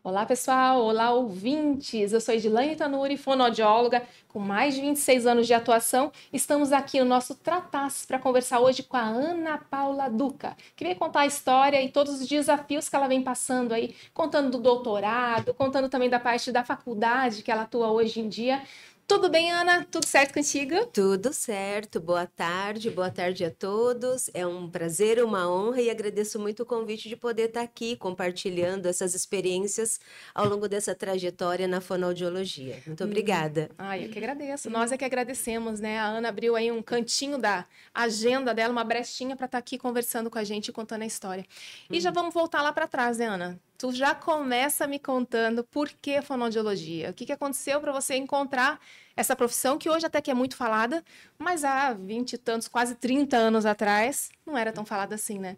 Olá, pessoal! Olá, ouvintes! Eu sou Edilane Tanuri, fonoaudióloga, com mais de 26 anos de atuação. Estamos aqui no nosso Tratas para conversar hoje com a Ana Paula Duca, que vem contar a história e todos os desafios que ela vem passando aí, contando do doutorado, contando também da parte da faculdade que ela atua hoje em dia. Tudo bem, Ana? Tudo certo contigo? Tudo certo, boa tarde a todos. É um prazer, uma honra e agradeço muito o convite de poder estar aqui compartilhando essas experiências ao longo dessa trajetória na fonoaudiologia. Muito obrigada. Eu que agradeço. Nós é que agradecemos, né? A Ana abriu aí um cantinho da agenda dela, uma brechinha para estar aqui conversando com a gente e contando a história. E já vamos voltar lá para trás, né, Ana? Tu já começa me contando por que fonoaudiologia. O que aconteceu para você encontrar essa profissão que hoje até que é muito falada, mas há 20 e tantos, quase 30 anos atrás, não era tão falada assim, né?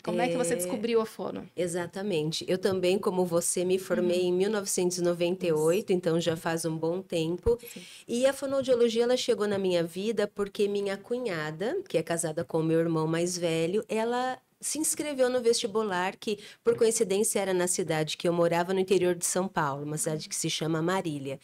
Como é que você descobriu a fono? Exatamente. Eu também, como você, me formei em 1998, então já faz um bom tempo. Sim. E a fonoaudiologia, ela chegou na minha vida porque minha cunhada, que é casada com o meu irmão mais velho, ela se inscreveu no vestibular, que por coincidência era na cidade que eu morava, no interior de São Paulo, uma cidade que se chama Marília.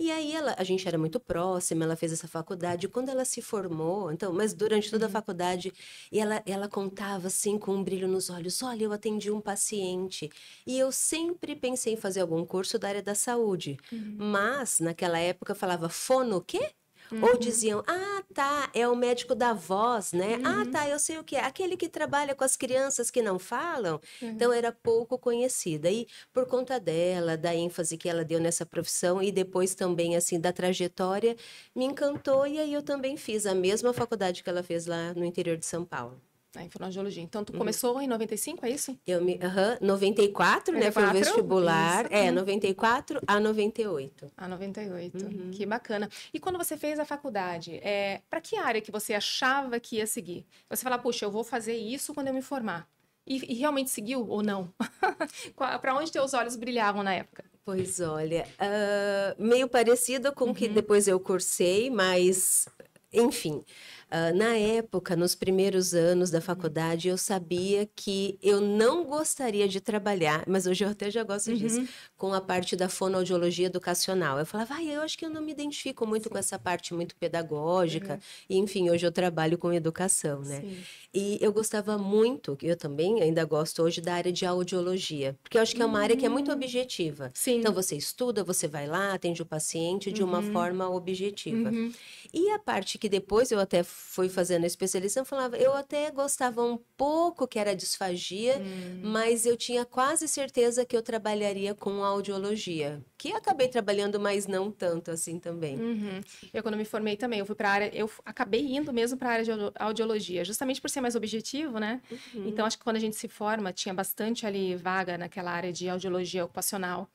E aí a gente era muito próxima, ela fez essa faculdade, e quando ela se formou, então, mas durante toda a faculdade, e ela contava assim com um brilho nos olhos: olha, eu atendi um paciente, e eu sempre pensei em fazer algum curso da área da saúde, mas naquela época eu falava: fono o quê? Ou diziam: ah, tá, é o médico da voz, né? Ah, tá, eu sei o que é. Aquele que trabalha com as crianças que não falam. Então, era pouco conhecida. E por conta dela, da ênfase que ela deu nessa profissão e depois também, assim, da trajetória, me encantou. E aí eu também fiz a mesma faculdade que ela fez lá no interior de São Paulo. Em fonoaudiologia. Então, tu começou em 95, é isso? 94, né? Foi o 94? vestibular. Isso. 94 a 98. Ah, 98. Que bacana. E quando você fez a faculdade, para que área que você achava que ia seguir? Você fala, puxa, eu vou fazer isso quando eu me formar. E realmente seguiu ou não? Para onde teus olhos brilhavam na época? Pois olha, meio parecido com o que depois eu cursei, mas, enfim, na época, nos primeiros anos da faculdade, eu sabia que eu não gostaria de trabalhar, mas hoje eu até já gosto disso, com a parte da fonoaudiologia educacional. Eu falava: eu acho que eu não me identifico muito com essa parte muito pedagógica, e enfim, hoje eu trabalho com educação, né? Sim. E eu gostava muito, eu também ainda gosto hoje da área de audiologia, porque eu acho que é uma área que é muito objetiva. Sim. Então, você estuda, você vai lá, atende o paciente de uma forma objetiva. E a parte que depois eu até fui fazendo a especialização, eu falava, eu até gostava um pouco que era disfagia, mas eu tinha quase certeza que eu trabalharia com audiologia, que acabei trabalhando, mas não tanto assim também. Eu, quando me formei também, eu fui para a área, eu acabei indo mesmo para a área de audiologia, justamente por ser mais objetivo, né? Então, acho que quando a gente se forma, tinha bastante ali vaga naquela área de audiologia ocupacional.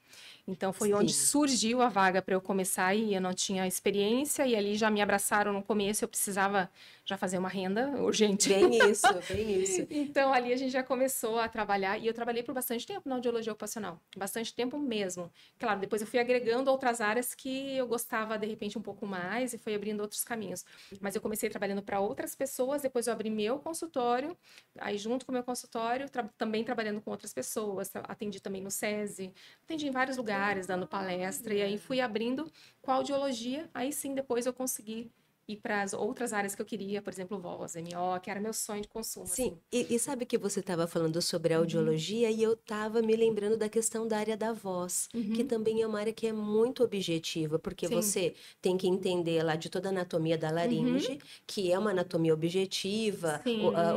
Então, foi onde Sim. surgiu a vaga para eu começar e eu não tinha experiência, e ali já me abraçaram no começo, eu precisava já fazer uma renda urgente. Bem isso, bem isso. Então, ali a gente já começou a trabalhar, e eu trabalhei por bastante tempo na audiologia ocupacional, bastante tempo mesmo. Claro, depois eu fui agregando outras áreas que eu gostava, de repente, um pouco mais, e foi abrindo outros caminhos. Mas eu comecei trabalhando para outras pessoas, depois eu abri meu consultório, aí junto com o meu consultório, também trabalhando com outras pessoas, atendi também no SESI, atendi em vários lugares, dando palestra, e aí fui abrindo com a audiologia, aí sim, depois eu consegui ir para as outras áreas que eu queria, por exemplo, voz, MO, que era meu sonho de consumo. Sim, Assim. e sabe que você estava falando sobre a audiologia e eu estava me lembrando da questão da área da voz, que também é uma área que é muito objetiva, porque Sim. você tem que entender lá de toda a anatomia da laringe, que é uma anatomia objetiva,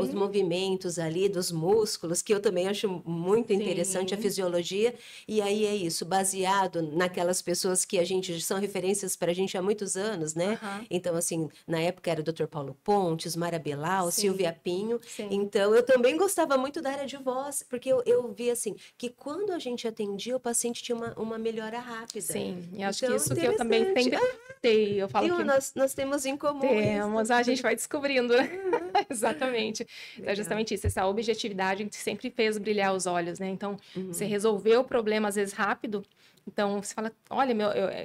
os movimentos ali dos músculos, que eu também acho muito interessante, a fisiologia, e aí é isso, baseado naquelas pessoas que a gente são referências para a gente há muitos anos, né? Então, assim, na época era o Dr. Paulo Pontes, Mara Belal, Silvia Pinho. Então, eu também gostava muito da área de voz, porque eu vi, assim, que quando a gente atendia, o paciente tinha uma melhora rápida. Sim, e acho então, que isso que eu também sempre gostei. Eu falo viu? que nós temos em comum temos, isso. a gente vai descobrindo, né? Exatamente. Então, é Legal. justamente isso, essa objetividade que sempre fez brilhar os olhos, né? Então, você Uhum. resolveu o problema, às vezes, rápido. Então, você fala, olha,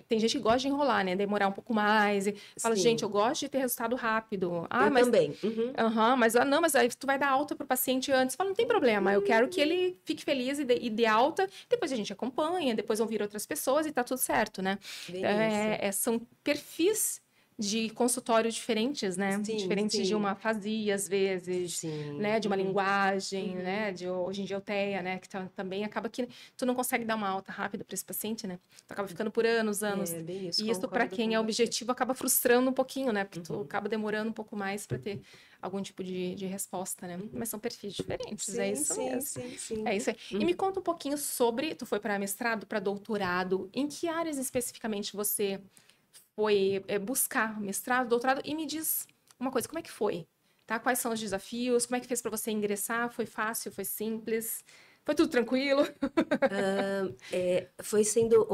tem gente que gosta de enrolar, né? Demorar um pouco mais. E fala, gente, eu Sim, gosto de ter resultado rápido. Ah, eu mas também. Uhum. aham, mas não, mas aí tu vai dar alta pro paciente antes. Fala, não tem problema, eu quero que ele fique feliz e dê alta, depois a gente acompanha, depois vão vir outras pessoas e tá tudo certo, né? Então, Bem isso. são perfis de consultório diferentes, né? Sim, Diferentes de uma sim, afasia, às vezes, sim. né? De uma Uhum. linguagem, Uhum. né? De hoje em dia EUTEA, né? Que também acaba que tu não consegue dar uma alta rápida para esse paciente, né? Tu acaba ficando por anos, anos. É, bem isso, E isso, para concordo quem com é você. objetivo, acaba frustrando um pouquinho, né? Porque tu Uhum. acaba demorando um pouco mais para ter algum tipo de resposta, né? Uhum. Mas são perfis diferentes, é Sim, isso sim, mesmo. sim, sim. É isso aí. E me conta um pouquinho sobre, tu foi para mestrado, para doutorado, em que áreas especificamente você foi buscar mestrado, doutorado, e me diz uma coisa, como é que foi? Tá? Quais são os desafios? Como é que fez para você ingressar? Foi fácil? Foi simples? Foi tudo tranquilo? Foi sendo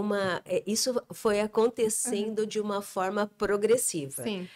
isso foi Uhum. acontecendo de uma forma progressiva. Sim,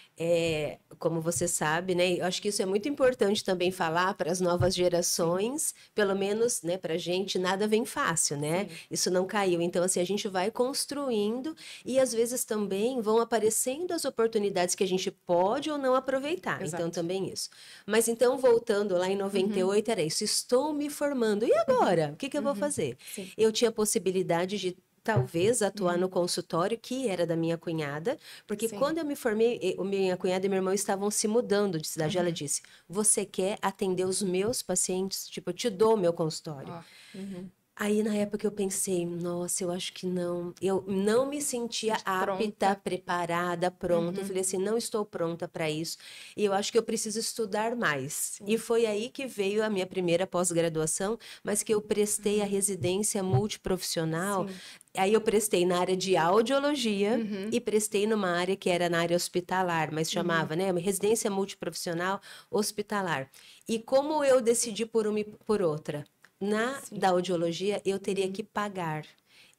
Como você sabe, né? Eu acho que isso é muito importante também falar para as novas sim, gerações, pelo menos, né, para a gente nada vem fácil, né? sim. Isso não caiu. Então, assim, a gente vai construindo e às vezes também vão aparecendo as oportunidades que a gente pode ou não aproveitar. Então, Exato. também isso. Mas então, voltando lá em Uhum, 98, era isso. Estou me formando. E uhum, agora? O que que eu vou uhum. fazer? Sim. Eu tinha a possibilidade de talvez atuar no Uhum, consultório que era da minha cunhada, porque sim. quando eu me formei, minha cunhada e meu irmão estavam se mudando de cidade. Ela Uhum. disse: "Você quer atender os meus pacientes? Tipo, eu te dou meu consultório." Ó. Uhum. Aí na época eu pensei, nossa, eu acho que não. Eu não me sentia apta, Pronta. preparada, pronta. Eu Uhum. falei assim, não estou pronta para isso. E eu acho que eu preciso estudar mais. E Sim. foi aí que veio a minha primeira pós-graduação, mas que eu prestei a Uhum. residência multiprofissional. Sim. Aí eu prestei na área de audiologia Uhum. e prestei numa área que era na área hospitalar, mas Uhum. chamava, né, uma residência multiprofissional hospitalar. E como eu decidi por uma e por outra? Na Sim. da audiologia, eu teria Uhum. que pagar.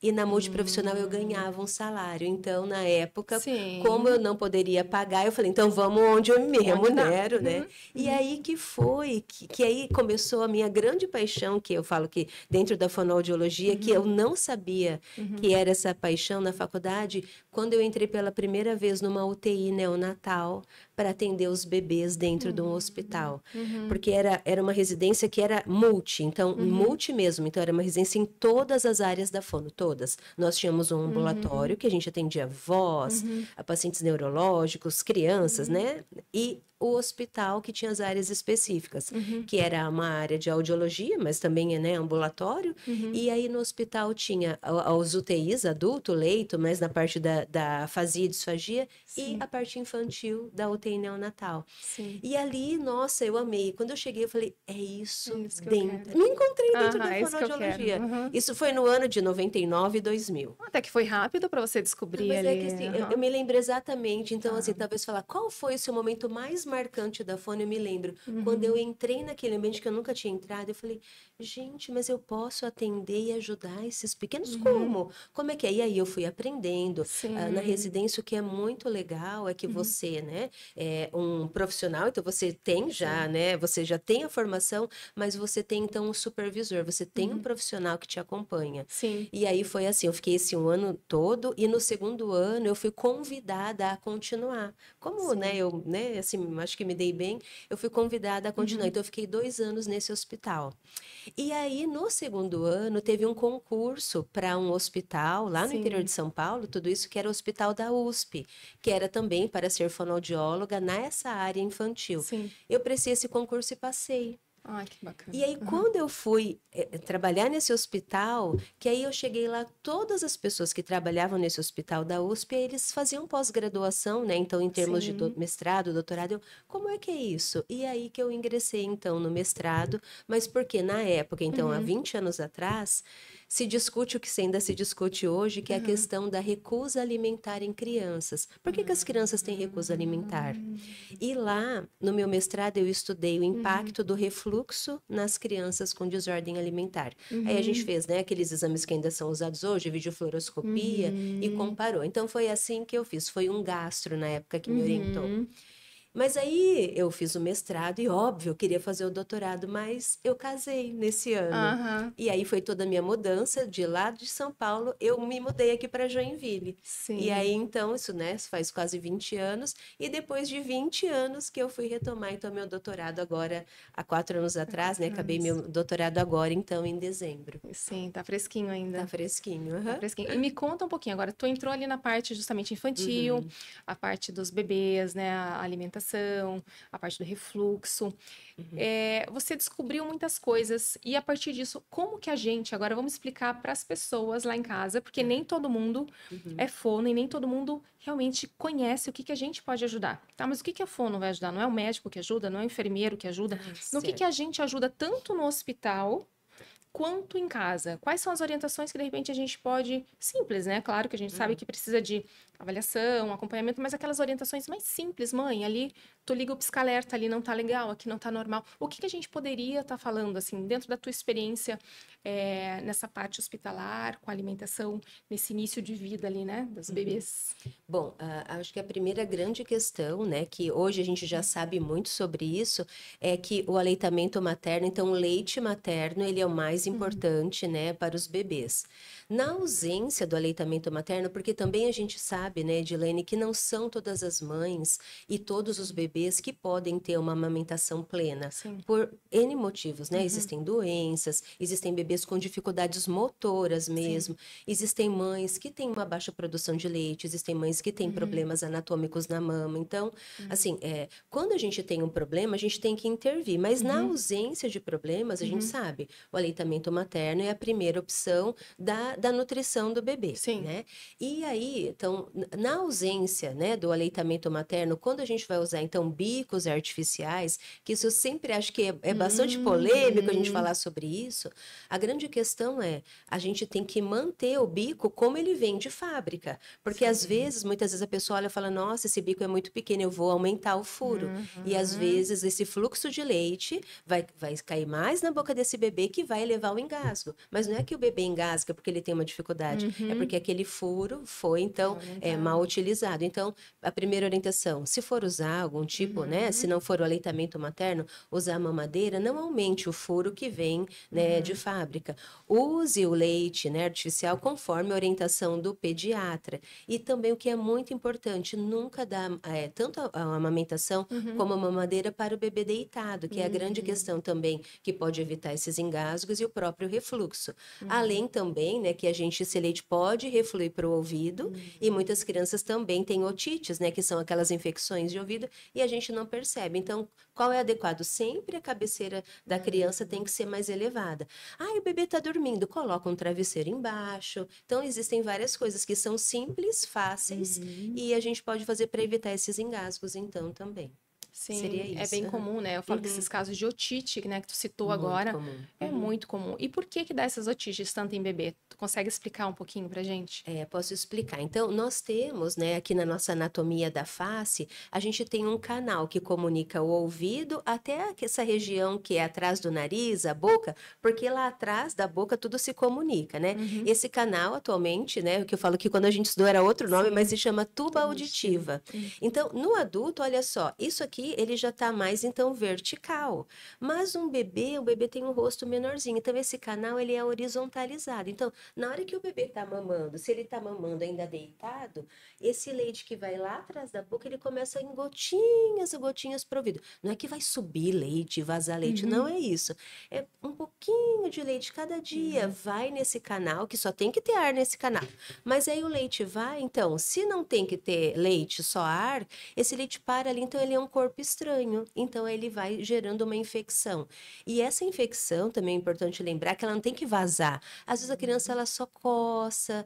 E na multiprofissional eu Hum. ganhava um salário. Então, na época, como eu Sim. não poderia pagar, eu falei, então vamos onde eu me Onde dá. remunero, né? Uhum. E Uhum. aí que foi, que aí começou a minha grande paixão, que eu falo que dentro da fonoaudiologia, que eu Uhum. não sabia Uhum. que era essa paixão na faculdade, quando eu entrei pela primeira vez numa UTI neonatal para atender os bebês dentro de um hospital. Uhum. Porque era uma residência que era multi, então, Uhum. multi mesmo. Então, era uma residência em todas as áreas da fono, todas. Nós tínhamos um ambulatório Uhum. que a gente atendia voz, Uhum. a pacientes neurológicos, crianças, Uhum. né? E o hospital que tinha as áreas específicas, Uhum. que era uma área de audiologia, mas também é, né, ambulatório. Uhum. E aí no hospital tinha os UTIs, adulto, leito, mas na parte da afasia e disfagia, e a Sim. parte infantil da UTI neonatal. Sim. E ali, nossa, eu amei. Quando eu cheguei, eu falei, é É isso isso que eu quero. dentro. Me encontrei dentro Aham, da é isso que eu quero. fonoaudiologia. Uhum. Isso foi no ano de 99 e 2000. Até que foi rápido para você Não, descobrir mas é ali. que assim, eu Aham. me lembro exatamente. Então, assim, Tá. talvez falar qual foi o seu momento mais marcante da fono, eu me lembro. Quando eu Uhum. entrei naquele ambiente que eu nunca tinha entrado, eu falei, gente, mas eu posso atender e ajudar esses pequenos Uhum. como? Como é que é? E aí eu fui aprendendo. Na Sim. residência, o que é muito legal é que Uhum. você, né, é um profissional, então você tem já, Sim. né, você já tem a formação, mas você tem então um supervisor, você tem um Uhum. profissional que te acompanha. Sim. E aí foi assim, eu fiquei esse um ano todo e no segundo ano eu fui convidada a continuar. Como, né, Sim. eu, né, assim, acho que me dei bem, eu fui convidada a continuar. Uhum. Então eu fiquei 2 anos nesse hospital. E aí no segundo ano teve um concurso para um hospital lá no interior de Sim. São Paulo, tudo isso que era o hospital da USP, que era também para ser fonoaudióloga nessa área infantil. Sim. Eu prestei esse concurso e passei. Ai, que E bacana. aí, Uhum. quando eu fui trabalhar nesse hospital, que aí eu cheguei lá, todas as pessoas que trabalhavam nesse hospital da USP, eles faziam pós-graduação, né? Então, em termos de Sim. mestrado, doutorado, como é que é isso? E aí que eu ingressei, então, no mestrado, mas porque na época, então, há Uhum. 20 anos atrás, se discute o que ainda se discute hoje, que é a Uhum. questão da recusa alimentar em crianças. Por que que as crianças têm recusa alimentar? E lá, no meu mestrado, eu estudei o Uhum. impacto do refluxo nas crianças com desordem alimentar. Aí a gente Uhum. fez, né, aqueles exames que ainda são usados hoje, videofluoroscopia, e Uhum. comparou. Então foi assim que eu fiz. Foi um gastro na época que me orientou. Uhum. Mas aí eu fiz o mestrado e, óbvio, eu queria fazer o doutorado, mas eu casei nesse ano. Aham, E aí foi toda a minha mudança de lá de São Paulo, eu me mudei aqui para Joinville. E aí, sim. então, isso, né, faz quase 20 anos. E depois de 20 anos que eu fui retomar, então, meu doutorado agora, há 4 anos Há atrás, né? 4 Acabei anos. meu doutorado agora, então, em dezembro. Sim, tá fresquinho Tá ainda. fresquinho, Tá aham. fresquinho. E me conta um pouquinho agora, tu entrou ali na parte justamente infantil, Uhum, a parte dos bebês, né, a alimentação, a parte do refluxo. uhum, Você descobriu muitas coisas e a partir disso, como que a gente, agora vamos explicar para as pessoas lá em casa, porque nem todo mundo uhum. é fono e nem todo mundo realmente conhece o que que a gente pode ajudar. Tá, mas o que que a fono vai ajudar? Não é o médico que ajuda, não é o enfermeiro que ajuda. Ah, No que a certo. gente ajuda tanto no hospital quanto em casa? Quais são as orientações que de repente a gente pode, simples, né? Claro que a gente sabe Uhum. que precisa de avaliação, acompanhamento, mas aquelas orientações mais simples, mãe, ali tu liga o pisca-alerta, ali não tá legal, aqui não tá normal. O que que a gente poderia estar falando, assim, dentro da tua experiência nessa parte hospitalar, com a alimentação, nesse início de vida ali, né, dos Uhum. bebês? Bom, acho que a primeira grande questão, né, que hoje a gente já sabe muito sobre isso, é que o aleitamento materno, então o leite materno, ele é o mais Uhum. importante, né, para os bebês. Na ausência do aleitamento materno, porque também a gente sabe, né, Edilene, que não são todas as mães e todos os bebês que podem ter uma amamentação plena. Sim. Por N motivos, né? Uhum. Existem doenças, existem bebês com dificuldades motoras Sim. mesmo, existem mães que têm uma baixa produção de leite, existem mães que têm Uhum. problemas anatômicos na mama. Então, Uhum. assim, quando a gente tem um problema, a gente tem que intervir. Mas na Uhum. ausência de problemas, a gente Uhum. sabe, o aleitamento materno é a primeira opção da nutrição do bebê, Sim. né? E aí, então, na ausência, né, do aleitamento materno, quando a gente vai usar, então, bicos artificiais, que isso eu sempre acho que é bastante polêmico a gente Uhum. falar sobre isso, a grande questão é a gente tem que manter o bico como ele vem de fábrica. Porque às Sim. vezes, muitas vezes a pessoa olha e fala: Nossa, esse bico é muito pequeno, eu vou aumentar o furo. E às Uhum. vezes esse fluxo de leite vai cair mais na boca desse bebê que vai levar o engasgo. Mas não é que o bebê engasga porque ele tem uma dificuldade, é Uhum. porque aquele furo foi, então, Mal orientado. mal utilizado. Então, a primeira orientação, se for usar algum tipo, né, se Uhum. não for o aleitamento materno, usar a mamadeira, não aumente o furo que vem, né, de Uhum. fábrica. Use o leite, né, artificial conforme a orientação do pediatra. E também o que é muito importante, nunca dar tanto a amamentação Uhum. como a mamadeira para o bebê deitado, que é a grande Uhum. questão também que pode evitar esses engasgos e o próprio refluxo. Uhum. Além também, né, que esse leite pode refluir para o ouvido e Uhum. muitas crianças também têm otites, né, que são aquelas infecções de ouvido e a gente não percebe. Então, qual é adequado? Sempre a cabeceira da criança tem que ser mais elevada. Ah, o bebê está dormindo, coloca um travesseiro embaixo. Então, existem várias coisas que são simples, fáceis, Uhum. e a gente pode fazer para evitar esses engasgos, então, também. Seria Sim, é isso. bem Aham. comum, né? Eu falo que Uhum. esses casos de otite, né, que tu citou Muito agora, comum. é Uhum. muito comum. E por que que dá essas otites tanto em bebê? Tu consegue explicar um pouquinho pra gente? Posso explicar. Então, nós temos, né, aqui na nossa anatomia da face, a gente tem um canal que comunica o ouvido até essa região que é atrás do nariz, a boca, porque lá atrás da boca tudo se comunica, né? Uhum. Esse canal, atualmente, né, o que eu falo que quando a gente estudou era outro nome, mas Sim, se chama tuba tubo auditivo. auditiva. Então, no adulto, olha só, isso aqui ele já está mais, então, vertical. Mas o bebê tem um rosto menorzinho, então esse canal ele é horizontalizado. Então, na hora que o bebê está mamando, se ele está mamando ainda deitado, esse leite que vai lá atrás da boca, ele começa em gotinhas, gotinhas para o ouvido. Não é que vai subir leite, vazar leite, não Uhum. é isso. É um pouquinho de leite cada dia, Uhum. vai nesse canal, que só tem que ter ar nesse canal. Mas aí o leite vai, então, se não tem que ter leite, só ar, esse leite para ali, então ele é um corpo estranho. Então ele vai gerando uma infecção. E essa infecção, também é importante lembrar que ela não tem que vazar. Às vezes a criança ela só coça,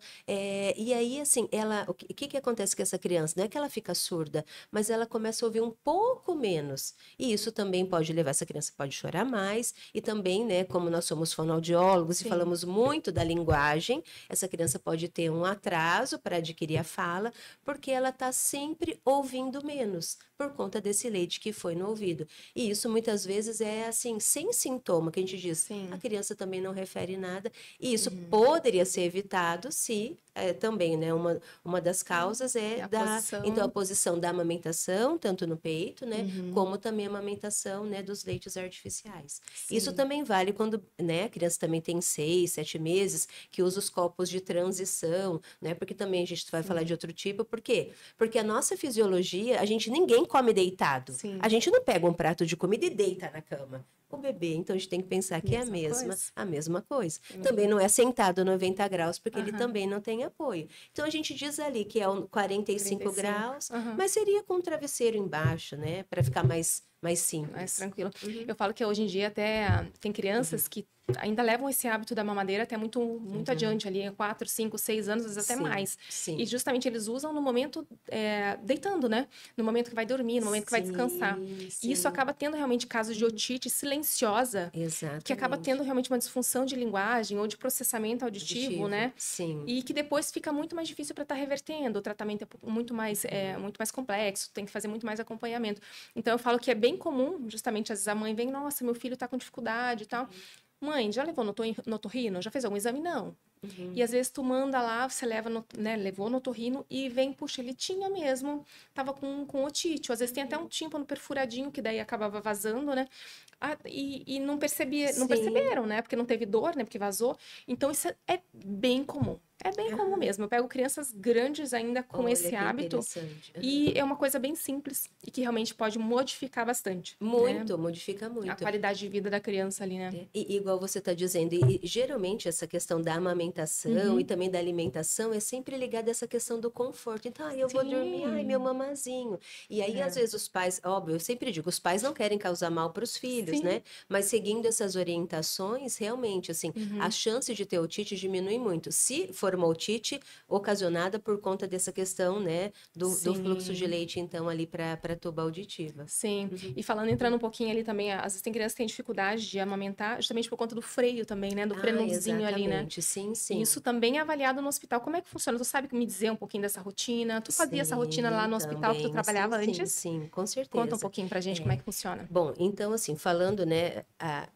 e aí assim, o que acontece com essa criança? Não é que ela fica surda, mas ela começa a ouvir um pouco menos. E isso também pode levar, essa criança pode chorar mais, e também, né, como nós somos fonoaudiólogos e Sim. falamos muito da linguagem, essa criança pode ter um atraso para adquirir a fala, porque ela está sempre ouvindo menos, por conta desse leite que foi no ouvido. E isso muitas vezes é assim, sem sintoma, que a gente diz, a Sim. criança também não refere nada, e isso Uhum. poderia ser evitado se também, né? Uma das causas É a então, a posição. posição da amamentação, tanto no peito, né? Como também a amamentação, né? Dos leites artificiais. Isso Sim. também vale quando, né? A criança também tem 6, 7 meses, que usa os copos de transição, né? Porque também a gente vai falar de outro tipo. Por quê? Porque a nossa fisiologia, ninguém come deitado. A Sim. gente não pega um prato de comida e deita na cama. O bebê, então a gente tem que pensar que é Mesma coisa. a mesma coisa. Também Uhum. não é sentado 90 graus, porque ele Aham. também não tem apoio. Então a gente diz ali que é 45 45. graus, Aham. mas seria com um travesseiro embaixo, né? Para ficar mais Mais simples. tranquilo. Uhum, Eu falo que hoje em dia até tem crianças que ainda levam esse hábito da mamadeira até muito adiante, ali, 4, 5, 6 anos, às vezes até sim, mais. E sim. justamente eles usam no momento deitando, né? No momento que vai dormir, no momento que vai descansar. Sim, E isso sim. acaba tendo realmente casos de otite silenciosa, que acaba Exatamente. tendo realmente uma disfunção de linguagem ou de processamento auditivo, Aditivo, né? sim. E que depois fica muito mais difícil para estar revertendo. O tratamento é muito mais complexo, tem que fazer muito mais acompanhamento. Então, eu falo que é bem comum, justamente, às vezes a mãe vem, nossa, meu filho está com dificuldade e tal. Mãe, já levou no otorrino? Já fez algum exame? Não. E às vezes tu manda lá, você leva, levou no otorrino e vem, puxa, ele tinha mesmo, tava com otite. Ou às vezes tem até um tímpano perfuradinho, que daí acabava vazando, né? E não Sim. perceberam, né? Porque não teve dor, né? Porque vazou. Então isso é bem comum. É bem comum Ah, mesmo. Eu pego crianças grandes ainda com olha esse que hábito interessante. e é uma coisa bem simples e que realmente pode modificar bastante, né? Muito, modifica A muito. qualidade de vida da criança ali, né? E igual você está dizendo, e geralmente essa questão da amamentação e Uhum. também da alimentação é sempre ligada a essa questão do conforto. Então, eu vou dormir, ai, meu Sim. mamazinho. E aí, às É. vezes, os pais, óbvio, eu sempre digo, os pais não querem causar mal para os filhos, Sim. né? Mas seguindo essas orientações, realmente, assim, a Uhum. chance de ter otite diminui muito. Se for uma otite ocasionada por conta dessa questão, né, do fluxo de Sim. leite, então, ali para a tuba auditiva. Sim. Uhum. E falando, entrando um pouquinho ali também, às vezes tem crianças que têm dificuldade de amamentar, justamente por conta do freio também, né? Do Ah, frenuzinho ali, né? exatamente. Sim, E sim. isso também é avaliado no hospital. Como é que funciona? Tu sabe me dizer um pouquinho dessa rotina? Tu fazia essa rotina lá Sim, no hospital que tu também. Sim, trabalhava sim, antes? sim, com Conta um certeza. pouquinho pra gente como É. é que funciona. Bom, então, assim, falando, né,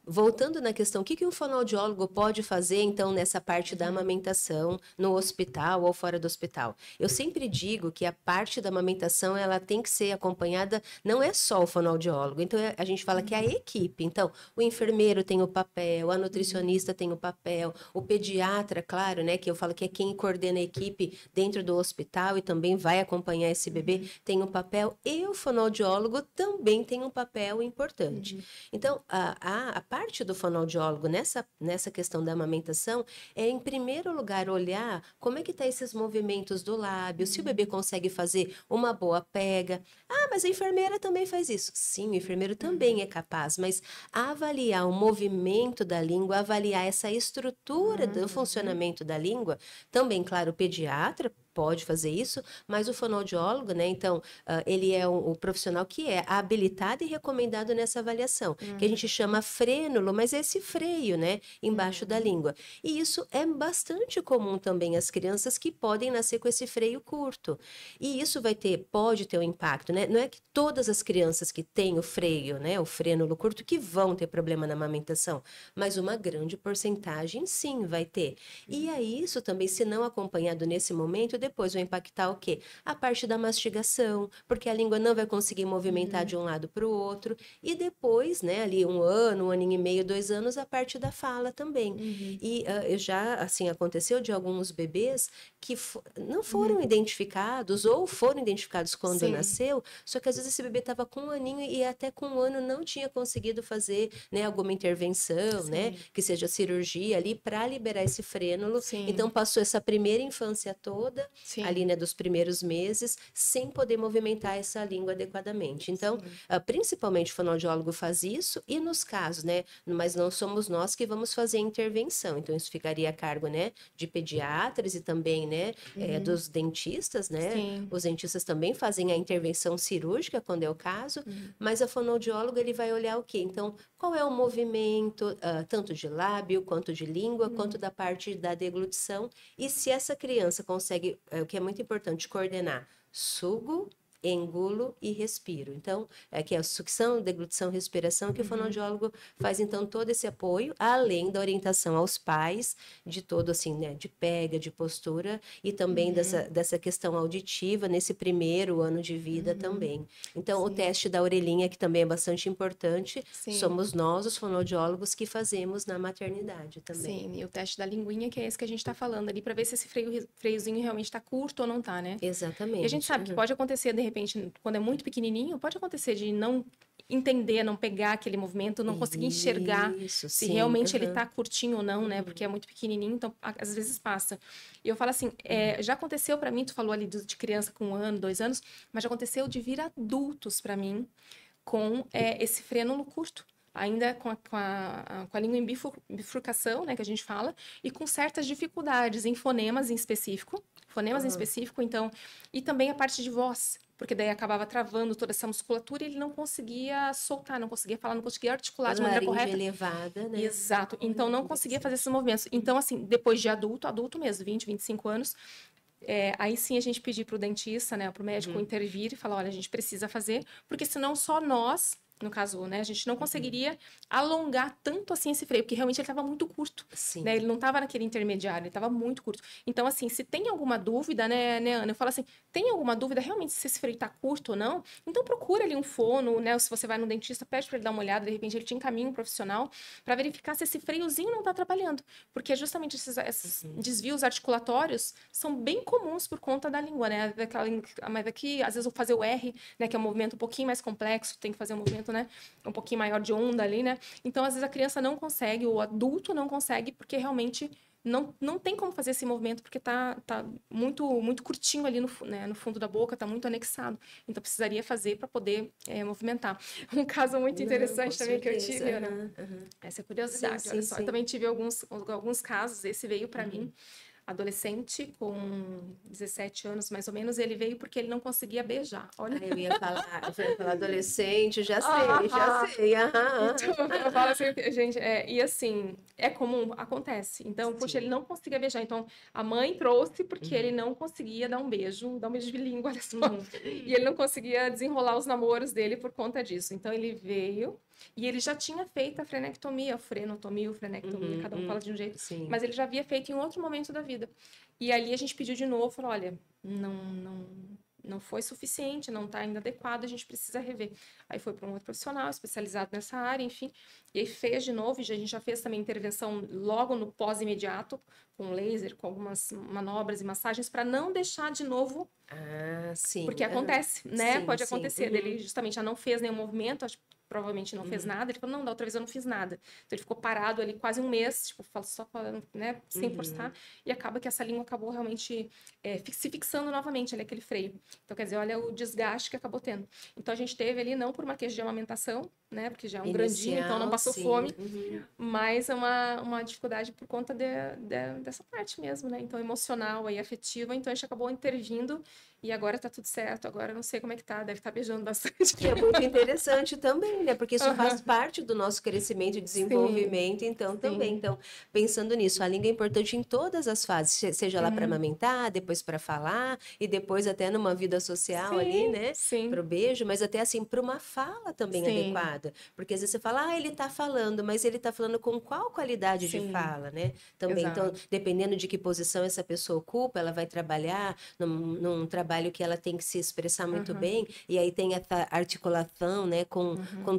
voltando na questão, o que que um fonoaudiólogo pode fazer, então, nessa parte da Uhum. amamentação no hospital ou fora do hospital? Eu sempre digo que a parte da amamentação, ela tem que ser acompanhada, não é só o fonoaudiólogo, então, a gente fala que é a equipe, então, o enfermeiro tem o papel, a Uhum. nutricionista tem o papel, o pediatra, claro, né, que eu falo que é quem coordena a equipe dentro do hospital e também vai acompanhar esse bebê, Uhum. tem um papel, e o fonoaudiólogo também tem um papel importante. Uhum. Então, a parte do fonoaudiólogo nessa questão da amamentação é, em primeiro lugar, olhar como é que tá esses movimentos do lábio, se o bebê Uhum. consegue fazer uma boa pega. Ah, mas a enfermeira também faz isso. Sim, o enfermeiro também é capaz, mas avaliar o movimento da língua, avaliar essa estrutura do Uhum. funcionamento da língua, também, claro, o pediatra pode fazer isso, mas o fonoaudiólogo, né? Então, ele é o profissional que é habilitado e recomendado nessa avaliação, que a gente Uhum. chama frênulo, mas é esse freio, né? Embaixo da Uhum. língua. E isso é bastante comum também às crianças que podem nascer com esse freio curto. E isso pode ter um impacto, né? Não é que todas as crianças que têm o freio, né? O frênulo curto, que vão ter problema na amamentação, mas uma grande porcentagem sim vai ter. E aí, isso também, se não acompanhado nesse momento, depois vai impactar o quê? A parte da mastigação, porque a língua não vai conseguir movimentar Uhum. de um lado para o outro. E depois, né, ali um aninho e meio, 2 anos, a parte da fala também. Uhum. E já, assim, aconteceu de alguns bebês que não Uhum. foram identificados ou foram identificados quando Sim. nasceu, só que às vezes esse bebê estava com 1 aninho e até com 1 ano não tinha conseguido fazer, né, alguma intervenção, né, Sim. que seja cirurgia ali para liberar esse frênulo. Então Sim. passou essa primeira infância toda ali, Sim. né, dos primeiros meses, sem poder movimentar essa língua adequadamente. Então, Sim. principalmente o fonoaudiólogo faz isso, e nos casos, né, mas não somos nós que vamos fazer a intervenção. Então, isso ficaria a cargo, né, de pediatras e também, né, Uhum. dos dentistas, né? Sim. Os dentistas também fazem a intervenção cirúrgica, quando é o caso, Uhum. mas a fonoaudióloga, ele vai olhar o quê? Então, qual é o movimento, tanto de lábio, quanto de língua, quanto Uhum. da parte da deglutição, e se essa criança consegue, o que é muito importante, coordenar sugo, engulo e respiro. Então, que é a sucção, deglutição, respiração, que o fonoaudiólogo faz, então, todo esse apoio, além da orientação aos pais, de todo, assim, né, de pega, de postura, e também dessa questão auditiva, nesse primeiro ano de vida também. Então, o teste da orelhinha, que também é bastante importante, somos nós, os fonoaudiólogos, que fazemos na maternidade também. Sim, e o teste da linguinha, que é esse que a gente está falando ali, para ver se esse freiozinho realmente está curto ou não está, né? Exatamente. E a gente sabe que pode acontecer, de repente, quando é muito pequenininho, pode acontecer de não entender, não pegar aquele movimento, não conseguir enxergar se realmente ele está curtinho ou não, né? Porque é muito pequenininho, então às vezes passa. E eu falo assim, já aconteceu para mim, tu falou ali de criança com 1 ano, 2 anos, mas já aconteceu de vir adultos para mim com esse frênulo curto. Ainda com a língua em bifurcação, né, que a gente fala, e com certas dificuldades em fonemas em específico, então, e também a parte de voz, porque daí acabava travando toda essa musculatura e ele não conseguia soltar, não conseguia falar, não conseguia articular de maneira correta. Elevada, né? Exato, então não conseguia fazer esses movimentos. Então, assim, depois de adulto mesmo, 20, 25 anos, aí sim a gente pedir para o dentista, né, para o médico intervir e falar, olha, a gente precisa fazer, porque senão só nós, no caso, né, a gente não conseguiria alongar tanto assim esse freio, porque realmente ele estava muito curto, né, ele não estava naquele intermediário, ele estava muito curto. Então, assim, se tem alguma dúvida, né, Ana, eu falo assim, tem alguma dúvida realmente se esse freio está curto ou não, então procura ali um fono, né, ou se você vai no dentista, pede para ele dar uma olhada, de repente ele te encaminha um profissional para verificar se esse freiozinho não está atrapalhando, porque justamente esses desvios articulatórios são bem comuns por conta da língua, né, mas aqui, às vezes, eu fazer o R, né, que é um movimento um pouquinho mais complexo, tem que fazer um movimento, né, um pouquinho maior de onda ali, né? Então, às vezes, a criança não consegue, o adulto não consegue, porque realmente não tem como fazer esse movimento, porque tá muito curtinho ali no fundo da boca, tá muito anexado. Então, precisaria fazer para poder movimentar. Um caso muito interessante também que eu tive, Ana, essa é curiosidade, olha só. Eu também tive alguns casos, esse veio para mim, adolescente com 17 anos, mais ou menos, ele veio porque ele não conseguia beijar. Olha. Eu ia falar adolescente, já sei. Então, eu falo assim, gente, e assim, é comum, acontece. Então, poxa, ele não conseguia beijar. Então, a mãe trouxe porque ele não conseguia dar um beijo de língua, olha só. E ele não conseguia desenrolar os namoros dele por conta disso. Então, ele veio. E ele já tinha feito a frenectomia, frenectomia, cada um fala de um jeito, mas ele já havia feito em outro momento da vida. E ali a gente pediu de novo, falou, olha, não foi suficiente, não está ainda adequado, a gente precisa rever. Aí foi para um outro profissional especializado nessa área, enfim, e aí fez de novo, e a gente já fez também intervenção logo no pós-imediato, com laser, com algumas manobras e massagens, para não deixar de novo, porque acontece, né? Pode acontecer, ele justamente já não fez nenhum movimento, acho que provavelmente não fez nada, ele falou, não, da outra vez eu não fiz nada. Então ele ficou parado ali quase um mês, tipo, só falando, né, sem forçar, e acaba que essa língua acabou realmente se fixando novamente ali, aquele freio. Então, quer dizer, olha o desgaste que acabou tendo. Então a gente teve ali, não por uma queixa de amamentação, né, porque já é um grandinho, então não passou fome, mas é uma dificuldade por conta dessa parte mesmo, né, então emocional aí, afetiva, então a gente acabou intervindo e agora tá tudo certo, agora eu não sei como é que tá, deve estar beijando bastante. Que é muito interessante também, né? Porque isso faz parte do nosso crescimento e desenvolvimento, então também. Então, pensando nisso, a língua é importante em todas as fases, seja lá para amamentar, depois para falar, e depois até numa vida social ali, né? Para o beijo, mas até assim, para uma fala também adequada. Porque às vezes você fala, ele tá falando, mas ele tá falando com qual qualidade de fala, né? Também, então, dependendo de que posição essa pessoa ocupa, ela vai trabalhar num trabalho que ela tem que se expressar muito bem, e aí tem essa articulação, né, com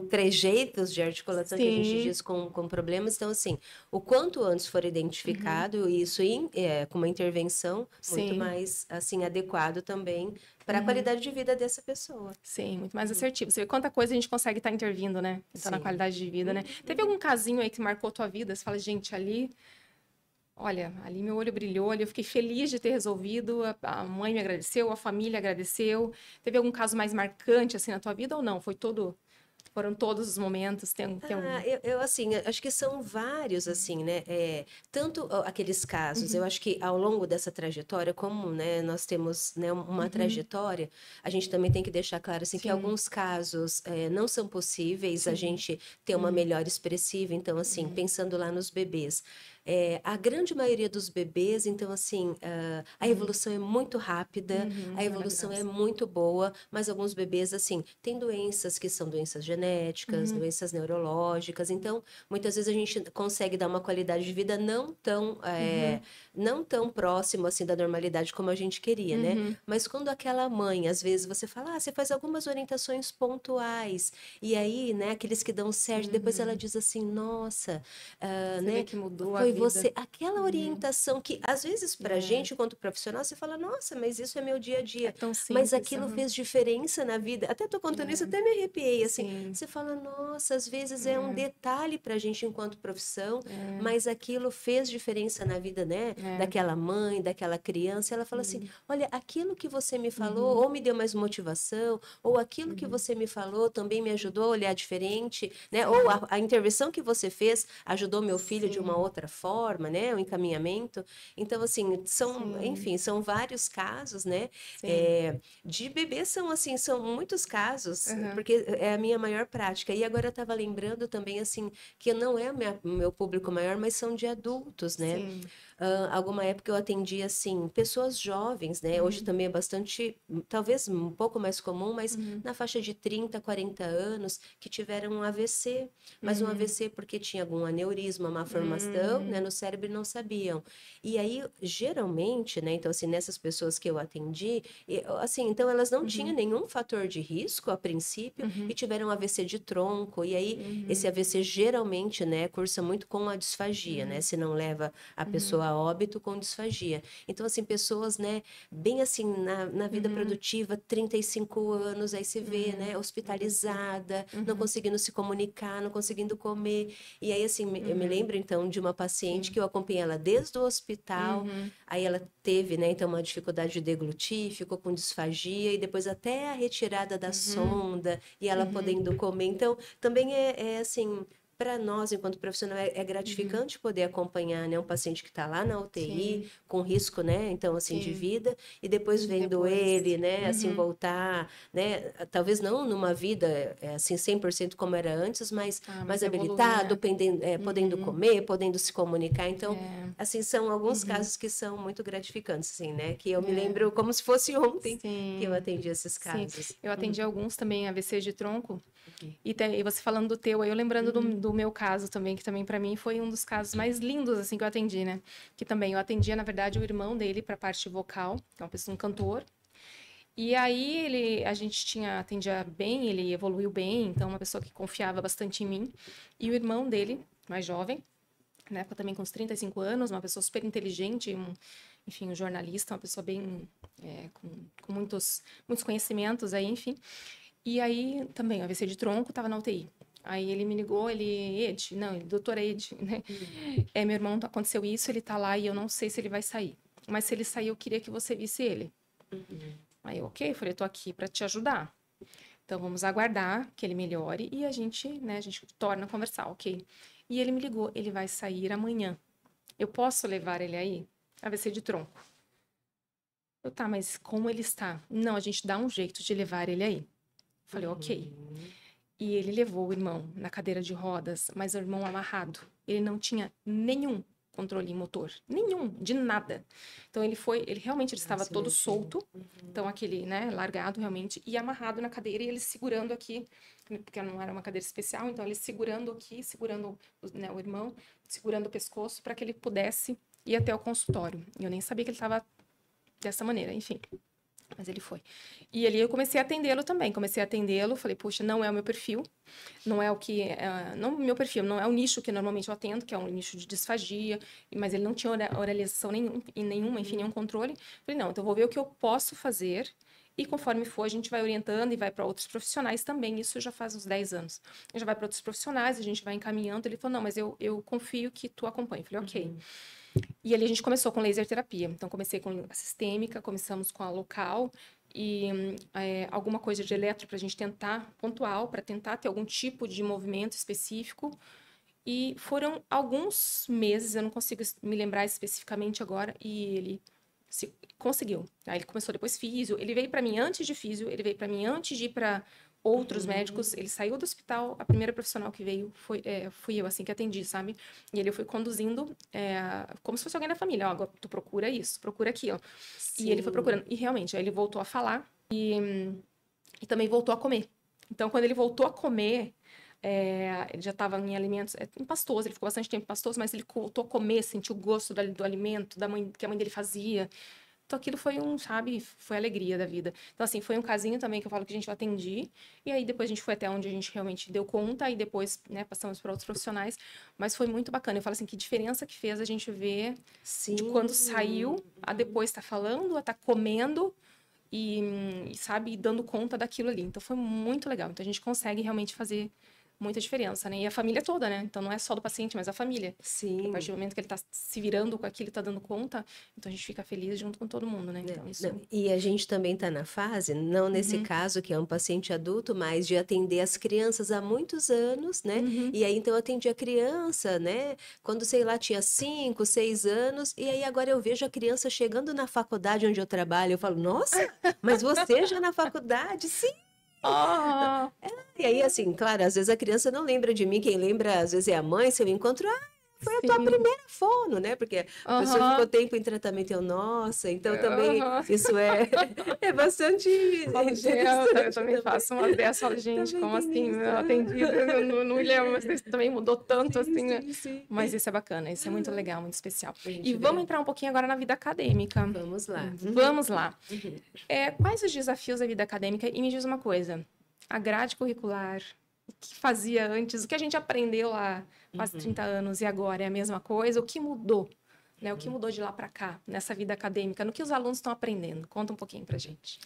trejeitos de articulação que a gente diz com problemas. Então, assim, o quanto antes for identificado, isso com uma intervenção muito mais, assim, adequado também para a qualidade de vida dessa pessoa. Sim, muito mais assertivo. Você vê quanta coisa a gente consegue estar intervindo, né? Então, na qualidade de vida, né? Teve algum casinho aí que marcou tua vida? Você fala, gente, ali... Olha, ali meu olho brilhou, ali eu fiquei feliz de ter resolvido, a mãe me agradeceu, a família agradeceu. Teve algum caso mais marcante, assim, na tua vida ou não? Foram todos os momentos? Eu assim, acho que são vários, assim, né? Tanto aqueles casos, eu acho que ao longo dessa trajetória, como, né, nós temos, né, uma trajetória, a gente também tem que deixar claro, assim, que alguns casos não são possíveis a gente ter uma melhora expressiva. Então, assim, pensando lá nos bebês, a grande maioria dos bebês, então, assim, a evolução é muito rápida, a evolução é muito boa, mas alguns bebês, assim, têm doenças que são doenças genéticas, doenças neurológicas, então, muitas vezes a gente consegue dar uma qualidade de vida não tão próximo, assim, da normalidade como a gente queria, né? Mas quando aquela mãe, às vezes, você fala, você faz algumas orientações pontuais, e aí, né, aqueles que dão certo, depois ela diz assim, nossa, Você vê né, que mudou a foi vida. você, aquela orientação que, às vezes, pra gente, enquanto profissional, você fala, nossa, mas isso é meu dia a É dia. tão Mas simples. aquilo fez diferença na vida. Até tô contando isso, até me arrepiei, assim. Sim. Você fala, nossa, às vezes é um detalhe pra gente enquanto profissão, mas aquilo fez diferença na vida, né, daquela mãe, daquela criança. Ela fala assim, olha, aquilo que você me falou, ou me deu mais motivação, ou aquilo que você me falou também me ajudou a olhar diferente, né? Ou a intervenção que você fez ajudou meu filho de uma outra forma, né? O encaminhamento. Então, assim, enfim, são vários casos, né? De bebês são, assim, são muitos casos, porque é a minha maior prática. E agora eu estava lembrando também, assim, que não é o meu público maior, mas são de adultos, né? Alguma época eu atendi, assim, pessoas jovens, né? Hoje também é bastante, talvez um pouco mais comum, mas na faixa de 30, 40 anos, que tiveram um AVC. Mas um AVC porque tinha algum aneurisma, má formação, né, no cérebro e não sabiam. E aí, geralmente, né? Então, assim, nessas pessoas que eu atendi, assim, então elas não tinham nenhum fator de risco a princípio e tiveram um AVC de tronco. E aí, esse AVC geralmente, né, cursa muito com a disfagia, né? Se não leva a pessoa a óbito com disfagia. Então, assim, pessoas, né, bem assim, na vida produtiva, 35 anos, aí se vê, né, hospitalizada, não conseguindo se comunicar, não conseguindo comer. E aí, assim, eu me lembro, então, de uma paciente que eu acompanhei ela desde o hospital, aí ela teve, né, então, uma dificuldade de deglutir, ficou com disfagia, e depois até a retirada da sonda, e ela podendo comer. Então, também assim, para nós, enquanto profissional, é gratificante poder acompanhar, né, um paciente que está lá na UTI, com risco, né, então, assim, de vida, e depois vendo ele, né, assim, voltar, né, talvez não numa vida, assim, 100% como era antes, mas mais habilitado, podendo comer, podendo se comunicar. Então, assim, são alguns casos que são muito gratificantes, assim, né, que eu me lembro como se fosse ontem que eu atendi esses casos. Eu atendi alguns também AVC de tronco. E você falando do teu, aí eu lembrando do meu caso também, que também para mim foi um dos casos mais lindos assim que eu atendi, né? Que também eu atendia, na verdade, o irmão dele para a parte vocal, que é uma pessoa, um cantor. E aí a gente atendia bem, ele evoluiu bem, então uma pessoa que confiava bastante em mim. E o irmão dele, mais jovem, na época também com uns 35 anos, uma pessoa super inteligente, enfim, um jornalista, uma pessoa bem com muitos conhecimentos aí, enfim. E aí, também, AVC de tronco, tava na UTI. Aí ele me ligou, doutor Ed, né? Meu irmão, aconteceu isso, ele tá lá e eu não sei se ele vai sair. Mas se ele sair, eu queria que você visse ele. Aí, ok, eu falei, eu tô aqui para te ajudar. Então, vamos aguardar que ele melhore e a gente torna a conversar, ok? E ele me ligou, ele vai sair amanhã. Eu posso levar ele aí? AVC de tronco. Tá, mas como ele está? Não, a gente dá um jeito de levar ele aí. Falei, ok. E ele levou o irmão na cadeira de rodas, mas o irmão amarrado. Ele não tinha nenhum controle motor, nenhum, de nada. Então ele realmente estava todo solto, então aquele, né, largado realmente, e amarrado na cadeira, e ele segurando aqui, porque não era uma cadeira especial, então ele segurando aqui, segurando, né, o irmão, segurando o pescoço para que ele pudesse ir até o consultório. E eu nem sabia que ele estava dessa maneira, enfim. Mas ele foi. E ali eu comecei a atendê-lo também. Comecei a atendê-lo, falei, puxa, não é o meu perfil, não é o que... não o meu perfil, não é o nicho que normalmente eu atendo, que é um nicho de disfagia, mas ele não tinha oralização nenhuma, enfim, nenhum controle. Falei, não, então eu vou ver o que eu posso fazer e conforme for, a gente vai orientando e vai para outros profissionais também. Isso já faz uns 10 anos. Já vai para outros profissionais, a gente vai encaminhando. Ele falou, não, mas eu confio que tu acompanha. Falei, ok. E ali a gente começou com laser terapia. Então, comecei com a sistêmica, começamos com a local e alguma coisa de eletro para a gente tentar, pontual, para tentar ter algum tipo de movimento específico. E foram alguns meses, eu não consigo me lembrar especificamente agora, e ele conseguiu. Aí ele começou depois físio. Ele veio para mim antes de físio, ele veio para mim antes de ir para outros médicos. Ele saiu do hospital, a primeira profissional que veio fui eu, assim, que atendi, sabe? E ele foi conduzindo como se fosse alguém da família. Ó, agora tu procura isso, procura aquilo. Sim. E ele foi procurando. E realmente, aí ele voltou a falar e também voltou a comer. Então, quando ele voltou a comer, ele já estava em alimentos, em pastoso, ele ficou bastante tempo em pastoso, mas ele voltou a comer, sentiu o gosto do alimento que a mãe dele fazia. Então, aquilo foi sabe, foi a alegria da vida. Então, assim, foi um casinho também que eu falo que a gente eu atendi. E aí, depois a gente foi até onde a gente realmente deu conta. E depois, né, passamos para outros profissionais. Mas foi muito bacana. Eu falo assim, que diferença que fez a gente ver de quando saiu a depois tá falando, a tá comendo e, sabe, dando conta daquilo ali. Então, foi muito legal. Então, a gente consegue realmente fazer muita diferença, né? E a família toda, né? Então, não é só do paciente, mas a família. Sim. A partir do momento que ele tá se virando com aquilo, tá dando conta, então a gente fica feliz junto com todo mundo, né? Então, isso... E a gente também está na fase, não nesse caso, que é um paciente adulto, mas de atender as crianças há muitos anos, né? E aí, então, eu atendi a criança, né? Quando, sei lá, tinha 5, 6 anos, e aí agora eu vejo a criança chegando na faculdade onde eu trabalho, eu falo, nossa, mas você já na faculdade? Sim! Oh. E aí, assim, claro, às vezes a criança não lembra de mim, quem lembra, às vezes, é a mãe, se eu encontro, foi a tua primeira fono, né? Porque a pessoa ficou tempo em tratamento, nossa, então também isso é bastante eu também faço uma dessas, falo, gente, como assim, meu atendido, eu não me lembro, mas isso também mudou tanto, assim, né? Mas isso é bacana, isso é muito legal, muito especial. E vamos entrar um pouquinho agora na vida acadêmica. Vamos lá. Vamos lá. Quais os desafios da vida acadêmica? E me diz uma coisa, a grade curricular, o que fazia antes, o que a gente aprendeu há quase 30 anos e agora é a mesma coisa, o que mudou? Né? O que mudou de lá para cá, nessa vida acadêmica? No que os alunos estão aprendendo? Conta um pouquinho para gente.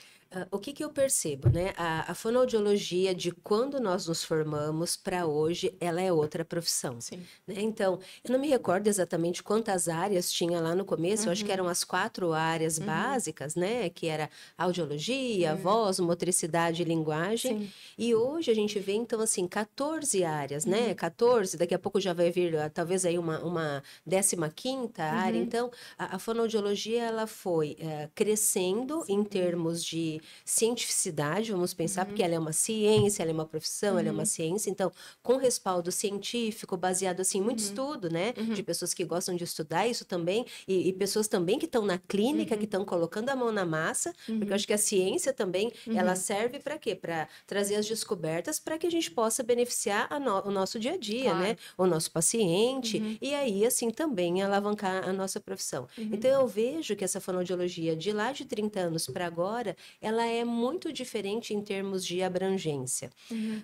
O que eu percebo, né? A fonoaudiologia, de quando nós nos formamos para hoje, ela é outra profissão. Sim. Né? Então, eu não me recordo exatamente quantas áreas tinha lá no começo, eu acho que eram as 4 áreas básicas, né? Que era audiologia, voz, motricidade e linguagem. Sim. E hoje a gente vê, então, assim, 14 áreas, né? 14, daqui a pouco já vai vir, talvez aí uma 15ª área. Então, a fonoaudiologia, ela foi crescendo em termos de cientificidade, vamos pensar, porque ela é uma ciência, ela é uma profissão, ela é uma ciência, então, com respaldo científico, baseado, assim, em muito estudo, né, de pessoas que gostam de estudar isso também, e pessoas também que estão na clínica, que estão colocando a mão na massa, porque eu acho que a ciência também, ela serve para quê? Para trazer as descobertas para que a gente possa beneficiar o nosso dia a dia, claro, né, o nosso paciente, e aí, assim, também alavancar a nossa profissão. Então, eu vejo que essa fonoaudiologia, de lá de 30 anos para agora, ela é muito diferente em termos de abrangência.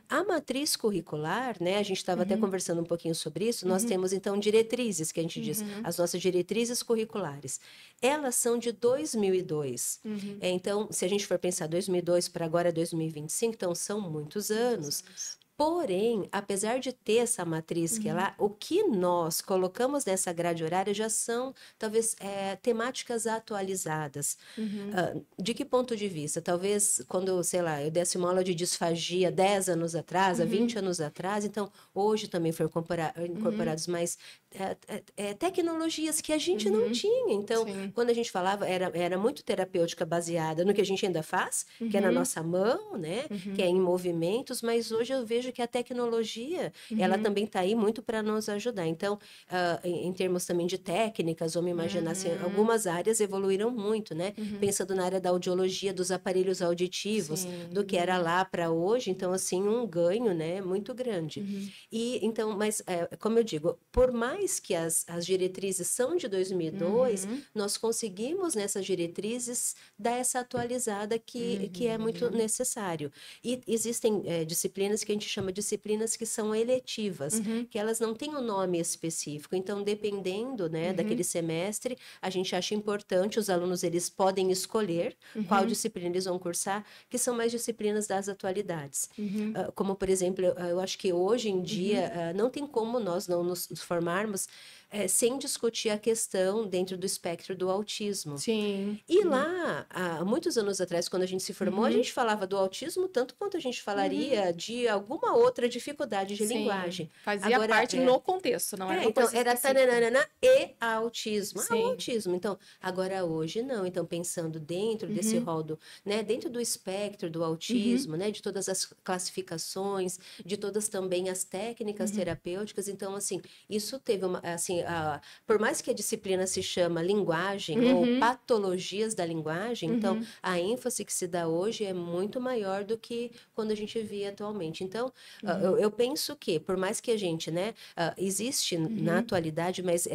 A matriz curricular, né, a gente estava até conversando um pouquinho sobre isso, nós temos, então, diretrizes, que a gente diz, as nossas diretrizes curriculares. Elas são de 2002. Então, se a gente for pensar 2002 para agora 2025, então são muitos anos. Porém, apesar de ter essa matriz que é lá, o que nós colocamos nessa grade horária já são, talvez, temáticas atualizadas. De que ponto de vista? Talvez quando, sei lá, eu desse uma aula de disfagia 10 anos atrás, há 20 anos atrás, então hoje também foram incorporados mais tecnologias que a gente não tinha. Então, quando a gente falava, era muito terapêutica baseada no que a gente ainda faz, que é na nossa mão, né? Que é em movimentos, mas hoje eu vejo que a tecnologia, ela também está aí muito para nos ajudar. Então, em termos também de técnicas, vamos imaginar assim, algumas áreas evoluíram muito, né? Pensando na área da audiologia, dos aparelhos auditivos, do que era lá para hoje, então, assim, um ganho, né? Muito grande. E, então, mas, como eu digo, por mais que as diretrizes são de 2002, nós conseguimos, nessas diretrizes, dar essa atualizada que é muito necessário. E existem disciplinas que a gente chama de disciplinas que são eletivas, que elas não têm um nome específico. Então, dependendo, né, daquele semestre, a gente acha importante, os alunos, eles podem escolher qual disciplina eles vão cursar, que são mais disciplinas das atualidades. Como, por exemplo, eu acho que hoje em dia não tem como nós não nos formarmos sem discutir a questão dentro do espectro do autismo. Sim. E lá, há muitos anos atrás, quando a gente se formou, a gente falava do autismo tanto quanto a gente falaria de alguma outra dificuldade de linguagem. Fazia Agora, parte no contexto, não era uma então, coisa era específica. tananana e autismo. O Sim. autismo. Então, agora hoje não. Então, pensando dentro desse rol né, dentro do espectro do autismo, né, de todas as classificações, de todas também as técnicas terapêuticas. Então, assim, isso teve uma, assim, por mais que a disciplina se chama linguagem ou patologias da linguagem, então, a ênfase que se dá hoje é muito maior do que quando a gente via atualmente. Então, eu penso que, por mais que a gente, né, existe na atualidade, mas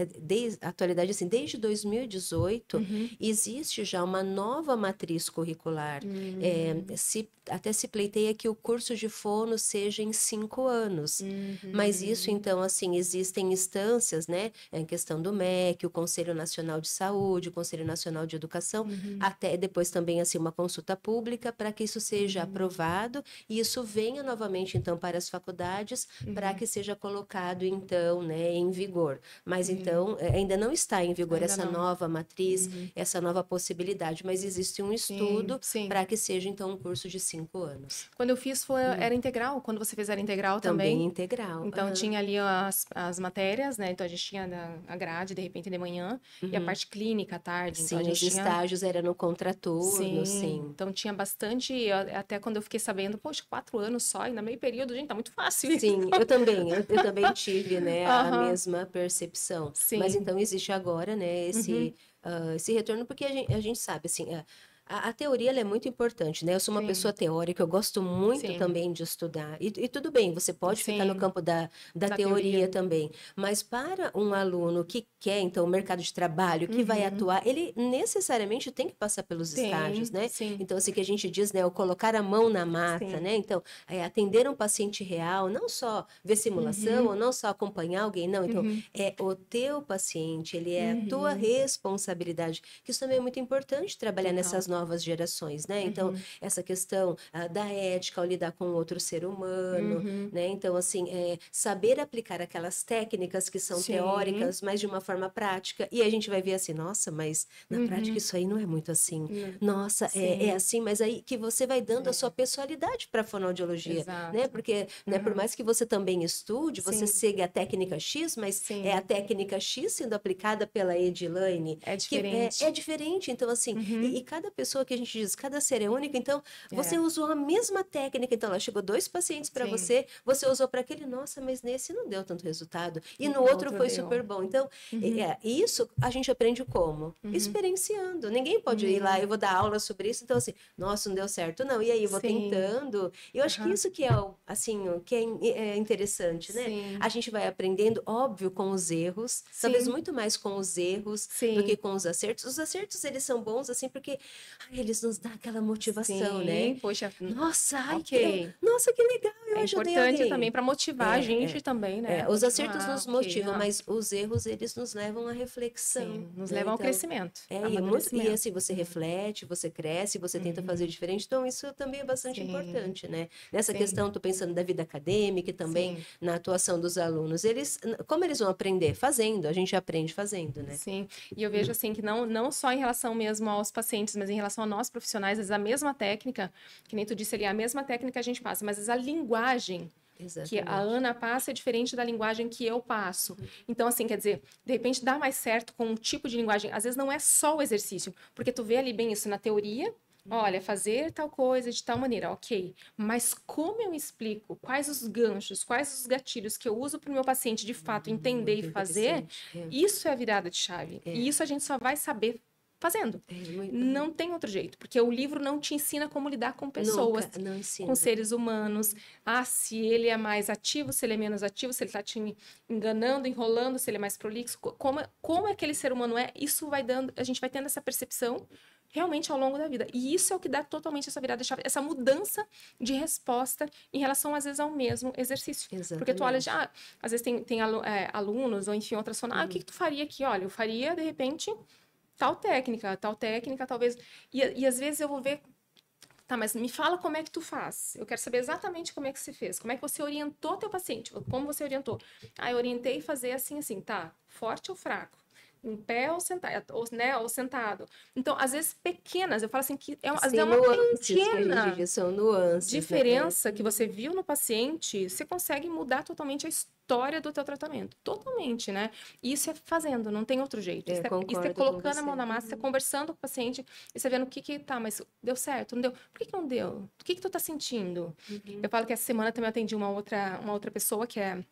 atualidade, assim, desde 2018, existe já uma nova matriz curricular. Até se pleiteia que o curso de fono seja em 5 anos. Mas isso, então, assim, existem instâncias, né, em questão do MEC, o Conselho Nacional de Saúde, o Conselho Nacional de Educação, até depois também, assim, uma consulta pública para que isso seja aprovado e isso venha novamente, então, para as faculdades, para que seja colocado, então, né, em vigor. Mas, então, ainda não está em vigor Ainda essa não. nova matriz, essa nova possibilidade, mas existe um estudo sim. para que seja, então, um curso de 5 anos. Quando eu fiz, era integral. Quando você fez, era integral Também também. integral. Então, tinha ali as matérias, né? Então, a gente tinha a grade, de repente, de manhã. E a parte clínica, à tarde. Então, a Sim, gente os tinha... estágios eram no contraturno, Sim. sim. Então, tinha bastante... Até quando eu fiquei sabendo, poxa, 4 anos só, ainda meio período, gente, tá muito fácil isso. Sim, eu também tive, né, a Aham. mesma percepção. Sim. Mas então existe agora, né, esse retorno, porque a gente sabe, assim, a teoria ela é muito importante, né? Eu sou uma Sim. pessoa teórica, eu gosto muito Sim. também de estudar. E tudo bem, você pode ficar no Sim. campo da teoria também. Mas para um aluno que quer, então, o mercado de trabalho, que vai atuar, ele necessariamente tem que passar pelos estágios, né? Sim. Então, assim que a gente diz, né, o colocar a mão na massa, Sim. né? Então, atender um paciente real, não só ver simulação, ou não só acompanhar alguém, não. Então, é o teu paciente, ele é a tua responsabilidade. Que isso também é muito importante trabalhar nessas novas gerações, né? Então, essa questão da ética ao lidar com outro ser humano, né? Então, assim, saber aplicar aquelas técnicas que são teóricas, mas de uma forma prática. E a gente vai ver assim, nossa, mas na prática isso aí não é muito assim. Nossa, é assim, mas aí que você vai dando a sua pessoalidade para a fonoaudiologia, Exato. né? Porque, né, por mais que você também estude, você siga a técnica X, mas é a técnica X sendo aplicada pela Edilane. É diferente. É diferente. Então, assim, e cada pessoa que a gente diz, cada ser é único, então você usou a mesma técnica, então ela chegou 2 pacientes para você usou para aquele, nossa, mas nesse não deu tanto resultado, e no outro foi super bom. Então, isso a gente aprende como? Experienciando. Ninguém pode ir lá, eu vou dar aula sobre isso, então assim, nossa, não deu certo, não. E aí, eu vou tentando. Eu acho que isso que é, assim, que é interessante, né? A gente vai aprendendo, óbvio, com os erros, talvez muito mais com os erros do que com os acertos. Os acertos, eles são bons, assim, porque eles nos dão aquela motivação, né? Poxa, nossa, ok. Nossa, que legal, eu ajudei importante alguém. também para motivar a gente também, né? Os Motivar, acertos nos motivam, mas os erros, eles nos levam à reflexão. Nos né? levam ao Então, crescimento. E assim, você reflete, você cresce, você tenta fazer diferente. Então, isso também é bastante importante, né? Nessa questão, tô pensando da vida acadêmica e também na atuação dos alunos. Como eles vão aprender? Fazendo, a gente aprende fazendo, né? Sim, e eu vejo assim que não só em relação mesmo aos pacientes, mas em relação a nós profissionais, às vezes a mesma técnica, que nem tu disse ali, a mesma técnica a gente passa, mas às vezes a linguagem que a Ana passa é diferente da linguagem que eu passo. Então, assim, quer dizer, de repente dá mais certo com um tipo de linguagem. Às vezes não é só o exercício, porque tu vê ali bem isso na teoria, olha, fazer tal coisa de tal maneira, ok. Mas como eu explico quais os ganchos, quais os gatilhos que eu uso para o meu paciente de fato entender e fazer, isso é a virada de chave. E isso a gente só vai saber fazendo. Não tem outro jeito, porque o livro não te ensina como lidar com pessoas, não ensina. com seres humanos. Se ele é mais ativo, se ele é menos ativo, se ele está te enganando, enrolando, se ele é mais prolixo, como aquele ser humano é, isso vai dando, a gente vai tendo essa percepção realmente ao longo da vida. E isso é o que dá totalmente essa virada de chave, essa mudança de resposta em relação, às vezes, ao mesmo exercício. Exatamente. Porque tu olha, às vezes tem alunos, ou enfim, outras pessoas, o que tu faria aqui? Olha, eu faria, de repente, tal técnica, talvez. E às vezes eu vou ver, Tá, mas me fala como é que tu faz. Eu quero saber exatamente como é que você fez. Como é que você orientou teu paciente? Como você orientou? Ah, eu orientei fazer assim, assim, tá? Forte ou fraco? Em pé ou sentado, ou, né, ou sentado. Então, às vezes, pequenas, eu falo assim, que às vezes é Sim, uma nuances que a gente pequena diz, são nuances, né? diferença que você viu no paciente, você consegue mudar totalmente a história do teu tratamento. Totalmente, né? E isso é fazendo, não tem outro jeito. Isso é Concordo com colocando a mão você. na massa, você conversando com o paciente e você vendo o que que tá, mas deu certo, não deu? Por que que não deu? O que que tu tá sentindo? Eu falo que essa semana também eu atendi uma outra pessoa que é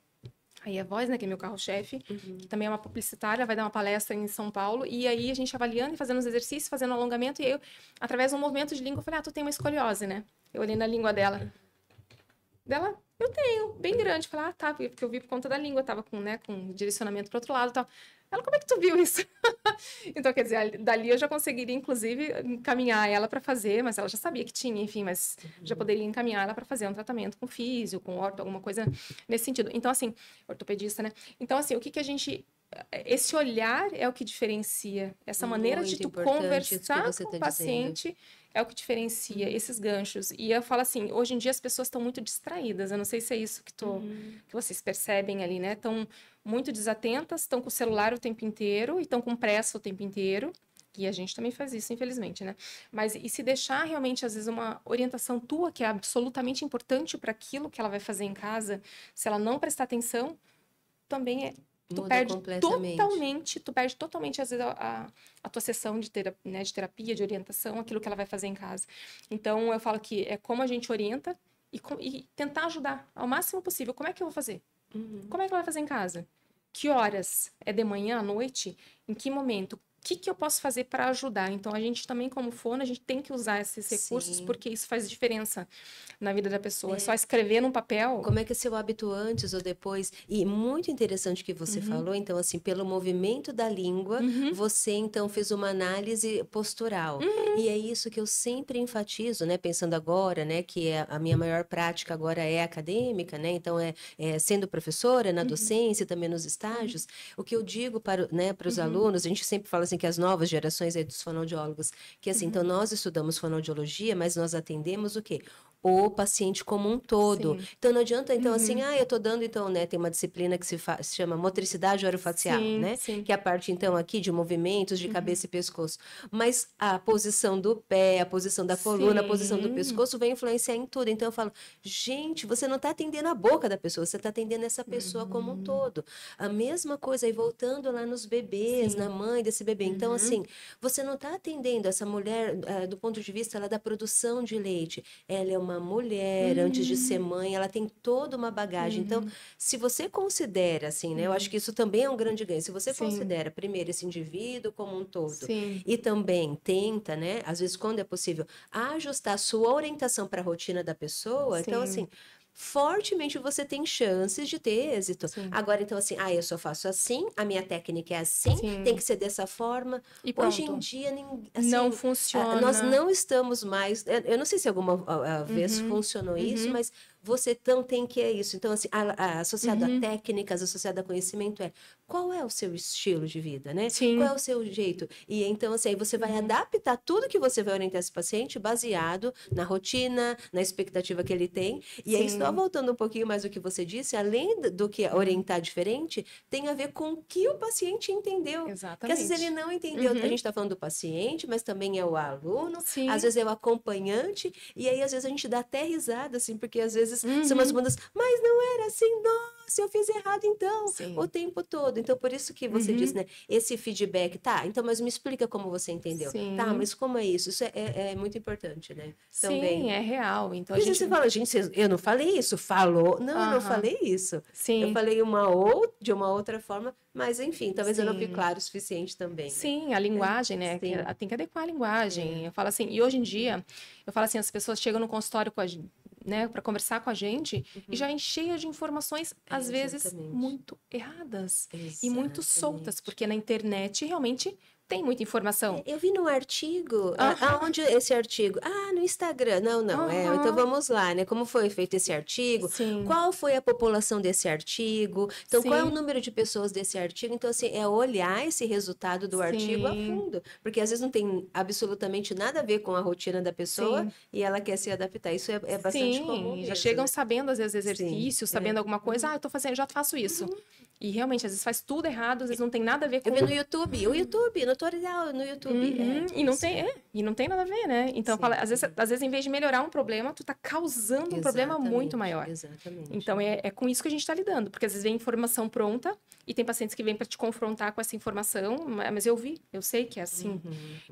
aí a Voz, né, que é meu carro-chefe, que também é uma publicitária, vai dar uma palestra em São Paulo, e aí a gente avaliando e fazendo os exercícios, fazendo alongamento, e aí eu, através de um movimento de língua, eu falei, ah, tu tem uma escoliose, né? Eu olhei na língua dela, eu tenho, bem grande. Falei, ah, tá, porque eu vi por conta da língua, tava com, né, com direcionamento pro outro lado e tal. Ela, como é que tu viu isso? Então, quer dizer, dali eu já conseguiria, inclusive, encaminhar ela para fazer, mas ela já sabia que tinha, enfim, mas já poderia encaminhar ela para fazer um tratamento com físio, com orto, alguma coisa nesse sentido. Então, assim, ortopedista, né? Então, assim, o que que a gente. Esse olhar é o que diferencia. Essa maneira de Muito tu importante isso que conversar você com o está dizendo. paciente é o que diferencia esses ganchos. E eu falo assim, hoje em dia as pessoas estão muito distraídas. Eu não sei se é isso que vocês percebem ali, né? Estão muito desatentas, estão com o celular o tempo inteiro e estão com pressa o tempo inteiro. E a gente também faz isso, infelizmente, né? Mas e se deixar realmente, às vezes, uma orientação tua, que é absolutamente importante para aquilo que ela vai fazer em casa, se ela não prestar atenção, também é. Muda completamente. Tu perde totalmente, às vezes, a tua sessão né, de terapia, de orientação, aquilo que ela vai fazer em casa. Então, eu falo que é como a gente orienta e tentar ajudar ao máximo possível. Como é que eu vou fazer? Como é que ela vai fazer em casa? Que horas? É de manhã, à noite? Em que momento? O que que eu posso fazer para ajudar? Então, a gente também, como fono, a gente tem que usar esses recursos, Sim. porque isso faz diferença na vida da pessoa. É só escrever num papel. Como é que é seu hábito antes ou depois? E muito interessante que você falou, então, assim, pelo movimento da língua, você então fez uma análise postural. E é isso que eu sempre enfatizo, né? Pensando agora, né, que a minha maior prática agora é acadêmica, né? Então, sendo professora na docência, também nos estágios, o que eu digo para, né, para os alunos, a gente sempre fala assim que as novas gerações aí dos fonoaudiólogos, que assim, então nós estudamos fonoaudiologia, mas nós atendemos o quê? O paciente como um todo. Sim. Então, não adianta, então, assim, eu tô dando, então, né, tem uma disciplina que se chama motricidade orofacial, Sim, né? sim. Que é a parte, então, aqui de movimentos de cabeça e pescoço. Mas a posição do pé, a posição da coluna, a posição do Sim. pescoço vai influenciar em tudo. Então, eu falo, gente, você não tá atendendo a boca da pessoa, você tá atendendo essa pessoa como um todo. A mesma coisa, aí voltando lá nos bebês, Sim. na mãe desse bebê. Então, assim, você não tá atendendo essa mulher do ponto de vista da produção de leite. Ela é uma mulher, antes de ser mãe, ela tem toda uma bagagem. Então, se você considera, assim, né? Eu acho que isso também é um grande ganho. Se você Sim. considera, primeiro, esse indivíduo como um todo, Sim. e também tenta, né? Às vezes, quando é possível, ajustar a sua orientação para a rotina da pessoa, então, Sim. assim, fortemente você tem chances de ter êxito. Sim. Agora, então, assim, eu só faço assim, a minha técnica é assim, Sim. tem que ser dessa forma. E Hoje pronto. em dia, assim, Não nós funciona. não estamos mais. Eu não sei se alguma vez funcionou isso, mas você então tem que é isso. Então, assim, associado a técnicas, associado a conhecimento, qual é o seu estilo de vida, né? Sim. Qual é o seu jeito? E então, assim, aí você vai adaptar tudo que você vai orientar esse paciente baseado na rotina, na expectativa que ele tem. E aí, só voltando um pouquinho mais do que você disse, além do que orientar diferente, tem a ver com o que o paciente entendeu. Exatamente. Porque às vezes ele não entendeu. A gente está falando do paciente, mas também é o aluno, Sim. às vezes é o acompanhante, e aí às vezes a gente dá até risada, assim, porque às vezes são umas mudanças, mas não era assim, nossa, eu fiz errado então, Sim. o tempo todo. Então, por isso que você disse, né, esse feedback, tá, então, mas me explica como você entendeu. Sim. Tá, mas como é isso? Isso é muito importante, né? Também. Sim, é real. Então, porque você fala, gente, eu não falei isso, falou. Não, eu não falei isso. Sim. Eu falei de uma outra forma, mas enfim, talvez eu não fique claro o suficiente também. Né? Sim, a linguagem, né? Tem que adequar a linguagem. Eu falo assim, e hoje em dia, eu falo assim, as pessoas chegam no consultório com a gente, né, para conversar com a gente e já vem cheia de informações, às vezes muito erradas e muito soltas, porque na internet realmente tem muita informação. Eu vi no artigo, Aham. aonde esse artigo? No Instagram. Não, então Aham. vamos lá, né? Como foi feito esse artigo? Sim, Qual foi a população desse artigo? Então, qual é o sim, número de pessoas desse artigo? Então, assim, é olhar esse resultado do artigo a sim, fundo, porque às vezes não tem absolutamente nada a ver com a rotina da pessoa sim. e ela quer se adaptar. Isso é bastante comum Sim, já mesmo, chegam né? sabendo, às vezes, Sim, exercícios, sabendo alguma coisa. Eu tô fazendo, já faço isso. E realmente, às vezes faz tudo errado, às vezes não tem nada a ver Eu com. vi no YouTube, no tutorial, no YouTube. Uhum, e não Isso tem, é. e não tem nada a ver, né? Então, Sim, às vezes, em vez de melhorar um problema, tu tá causando um problema muito exatamente, maior. exatamente. Então, é com isso que a gente está lidando, porque às vezes vem informação pronta e tem pacientes que vêm para te confrontar com essa informação, mas eu vi, eu sei que é assim.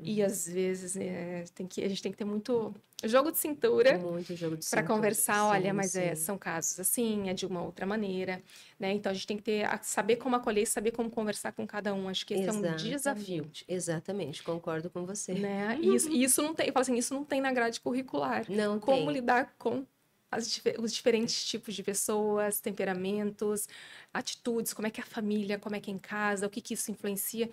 E às vezes a gente tem que ter muito jogo de cintura Muito jogo de para cintura. conversar. Olha, Sim, mas sim. são casos assim, é de uma outra maneira, né? Então a gente tem que saber como acolher, saber como conversar com cada um. Acho que esse é um desafio. Exatamente, exatamente, concordo com você. Né? E isso não tem, eu falo assim, isso não tem na grade curricular. Não Como tem. lidar com os diferentes tipos de pessoas, temperamentos, atitudes, como é que é a família, como é que é em casa, o que que isso influencia.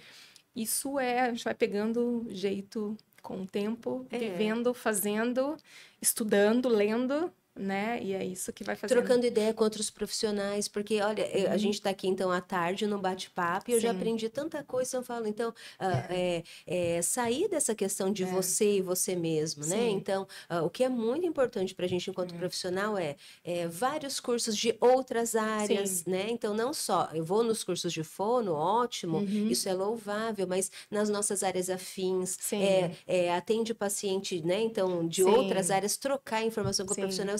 Isso a gente vai pegando jeito com o tempo, É. vivendo, fazendo, estudando, lendo, né? E é isso que vai fazendo. Trocando ideia com outros profissionais, porque, olha, a gente está aqui, então, à tarde, no bate-papo, e eu já Sim, aprendi tanta coisa, eu falo, então, sair dessa questão de é, você e você mesmo, né? sim, Então, o que é muito importante para a gente, enquanto profissional, vários cursos de outras áreas, sim, né? Então, não só, eu vou nos cursos de fono, ótimo, uhum, isso é louvável, mas nas nossas áreas afins, sim, atende paciente, né? Então, de outras sim, áreas, trocar informação com o sim, profissional,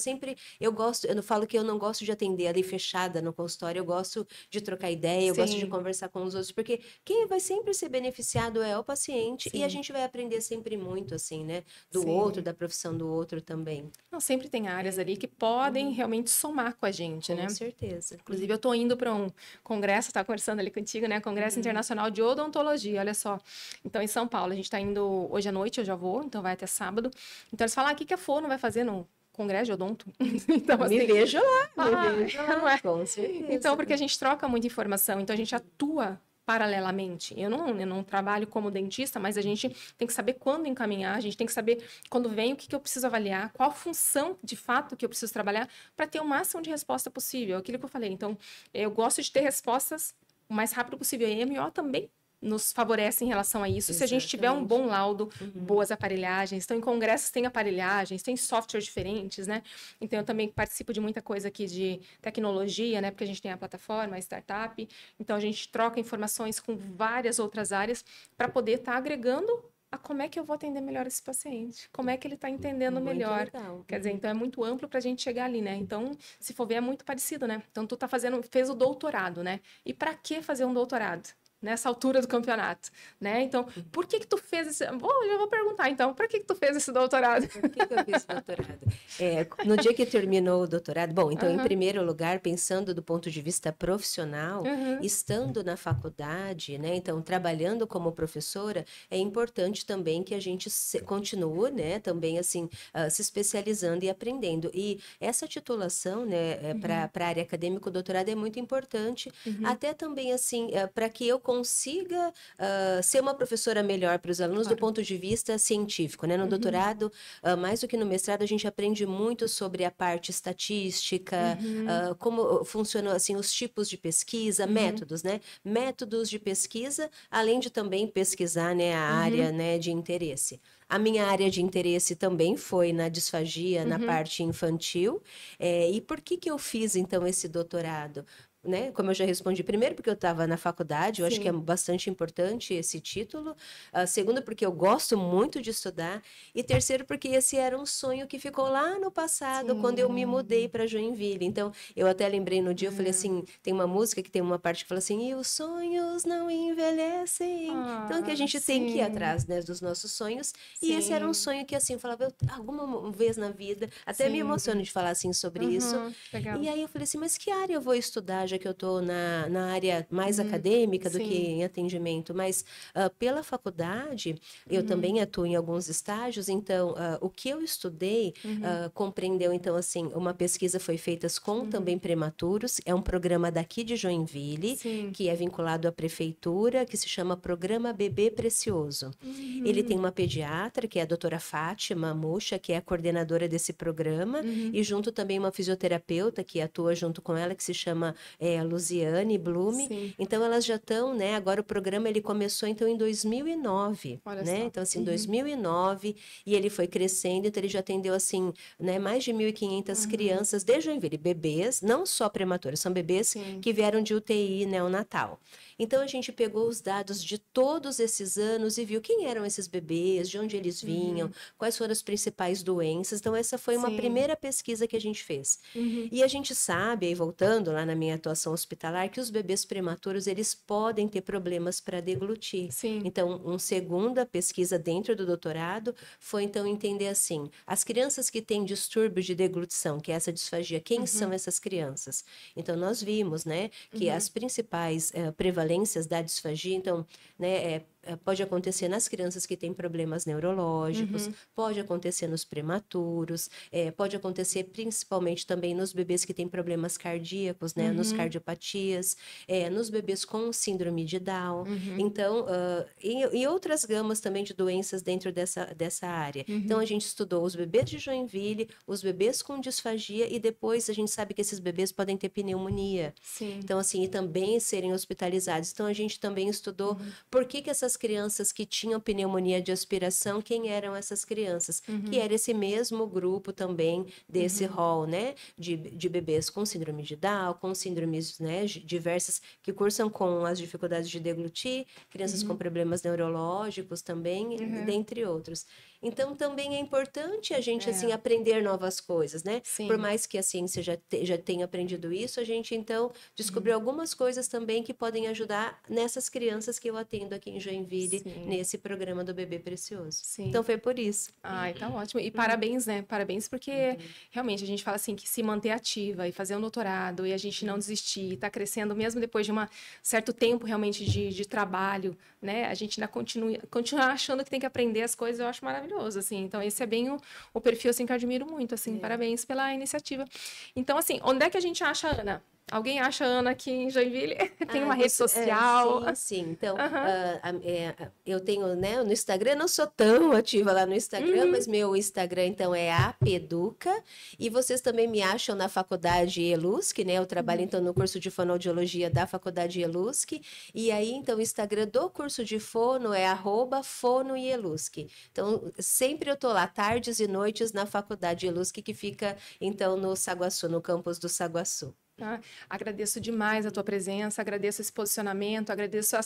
eu gosto, eu não falo que eu não gosto de atender ali fechada no consultório, eu gosto de trocar ideia, eu gosto de sim, conversar com os outros, porque quem vai sempre ser beneficiado é o paciente e a sim, gente vai aprender sempre muito, assim, né? Do outro, sim. da profissão do outro também. Não, sempre tem áreas ali que podem Uhum, realmente somar com a gente, com né? certeza. Inclusive, eu estou indo para um congresso, estava conversando ali contigo, né? Congresso Uhum. Internacional de Odontologia, olha só. Então, em São Paulo, a gente está indo hoje à noite, eu já vou, então vai até sábado. Então, eles falam, o que que a Fono vai fazer no congresso de odonto? Então, Me assim, vejo lá, me ah, vejo não lá, é? com Então, certeza. porque a gente troca muita informação, então a gente atua paralelamente. Eu não trabalho como dentista, mas a gente tem que saber quando encaminhar, a gente tem que saber quando vem, o que que eu preciso avaliar, qual função de fato que eu preciso trabalhar para ter o máximo de resposta possível. Aquilo que eu falei. Então, eu gosto de ter respostas o mais rápido possível. E a EMO também nos favorece em relação a isso, se a gente tiver um Exatamente. bom laudo, Uhum. boas aparelhagens. Então, em congressos tem aparelhagens, tem softwares diferentes, né? Então, eu também participo de muita coisa aqui de tecnologia, né? Porque a gente tem a plataforma, a startup. Então, a gente troca informações com várias outras áreas para poder estar agregando a como é que eu vou atender melhor esse paciente, como é que ele está entendendo Muito melhor. legal. Quer dizer, então é muito amplo para a gente chegar ali, né? Então, se for ver, é muito parecido, né? Então, fez o doutorado, né? E para que fazer um doutorado? Nessa altura do campeonato, né? Então, por que que tu fez esse... eu vou perguntar, então, por que que tu fez esse doutorado? Por que que eu fiz doutorado? No dia que terminou o doutorado, bom, então, em Aham, primeiro lugar, pensando do ponto de vista profissional, aham, estando na faculdade, né, então, trabalhando como professora, é importante também que a gente continue, né, também, assim, se especializando e aprendendo. E essa titulação, né, uhum, para a área acadêmica, o doutorado é muito importante, uhum, até também, assim, para que eu consiga ser uma professora melhor para os alunos do claro. ponto de vista científico, né? No Uhum, doutorado, mais do que no mestrado, a gente aprende muito sobre a parte estatística, uhum, como funcionam assim os tipos de pesquisa, uhum, métodos, né? Métodos de pesquisa, além de também pesquisar, né, a área, uhum, né, de interesse. A minha área de interesse também foi na disfagia, na uhum, parte infantil. E por que que eu fiz, então, esse doutorado? Né? Como eu já respondi, primeiro porque eu estava na faculdade, eu acho que é sim, bastante importante esse título. Segundo, porque eu gosto muito de estudar. E terceiro, porque esse era um sonho que ficou lá no passado, quando eu me mudei sim, para Joinville. Então, eu até lembrei no dia, eu falei é. assim, tem uma música que tem uma parte que fala assim, e os sonhos não envelhecem. Então, é que a gente tem que ir Sim, atrás, né, dos nossos sonhos. E esse era um sim, sonho que, assim, eu falava, alguma vez na vida, até me sim, emociono de falar, assim, sobre isso. uhum, E legal. aí eu falei assim, mas que área eu vou estudar, já que eu estou na área mais acadêmica do sim. que em atendimento, mas pela faculdade eu também atuo em alguns estágios, então o que eu estudei compreendeu, então, assim, uma pesquisa foi feita com também prematuros, é um programa daqui de Joinville, Sim. que é vinculado à prefeitura, que se chama Programa Bebê Precioso. Ele tem uma pediatra, que é a doutora Fátima Muxa, que é a coordenadora desse programa, e junto também uma fisioterapeuta que atua junto com ela, que se chama Luziane Blume. Sim. Então, elas já estão, né? Agora o programa ele começou, então, em 2009, Olha né? só. Então, assim, 2009, e ele foi crescendo, então ele já atendeu, assim, né, mais de 1.500 crianças de Joinville, bebês, não só prematuros, são bebês que vieram de UTI neonatal. Então, a gente pegou os dados de todos esses anos e viu quem eram esses bebês, de onde eles vinham, quais foram as principais doenças. Então, essa foi uma primeira pesquisa que a gente fez. E a gente sabe, aí voltando lá na minha atuação hospitalar, que os bebês prematuros, eles podem ter problemas para deglutir. Sim. Então, uma segunda pesquisa dentro do doutorado foi, então, entender assim, as crianças que têm distúrbio de deglutição, que é essa disfagia, quem são essas crianças? Então, nós vimos, né, que as principais prevalências da disfagia, então, né, pode acontecer nas crianças que têm problemas neurológicos, pode acontecer nos prematuros, pode acontecer principalmente também nos bebês que têm problemas cardíacos, né, nos cardiopatias, nos bebês com síndrome de Down. Então, e outras gamas também de doenças dentro dessa área. Então, a gente estudou os bebês de Joinville, os bebês com disfagia e depois a gente sabe que esses bebês podem ter pneumonia. Sim. Então, assim, e também serem hospitalizados. Então, a gente também estudou por que essas crianças que tinham pneumonia de aspiração, quem eram essas crianças? Que era esse mesmo grupo também desse rol, né? De bebês com síndrome de Down, com síndromes, né, diversas que cursam com as dificuldades de deglutir, crianças com problemas neurológicos também, dentre outros. Então, também é importante a gente, assim, aprender novas coisas, né? Sim. Por mais que a ciência já tenha aprendido isso, a gente, então, descobriu algumas coisas também que podem ajudar nessas crianças que eu atendo aqui em Joinville, nesse programa do Bebê Precioso. Sim. Então, foi por isso. Ai, tá ótimo. E parabéns, né? Parabéns, porque realmente a gente fala assim que se manter ativa e fazer um doutorado e a gente não desistir, tá crescendo mesmo depois de um certo tempo realmente de trabalho, né? A gente ainda continua achando que tem que aprender as coisas, eu acho maravilhoso, assim. Então, esse é bem o perfil, assim, que eu admiro muito, assim. Parabéns pela iniciativa. Então, assim, onde é que a gente acha a Ana? Alguém acha a Ana aqui em Joinville? Tem uma rede social? Sim. Então, eu tenho, né, no Instagram, não sou tão ativa lá no Instagram, mas meu Instagram, então, é apeduca. E vocês também me acham na Faculdade ELUSC, né? Eu trabalho, então, no curso de fonoaudiologia da Faculdade ELUSC. E aí, então, o Instagram do curso de fono é @fonoielusc. Então, sempre eu tô lá, tardes e noites, na Faculdade ELUSC, que fica, então, no Saguaçu, no campus do Saguaçu. Tá? Agradeço demais a tua presença, agradeço esse posicionamento, agradeço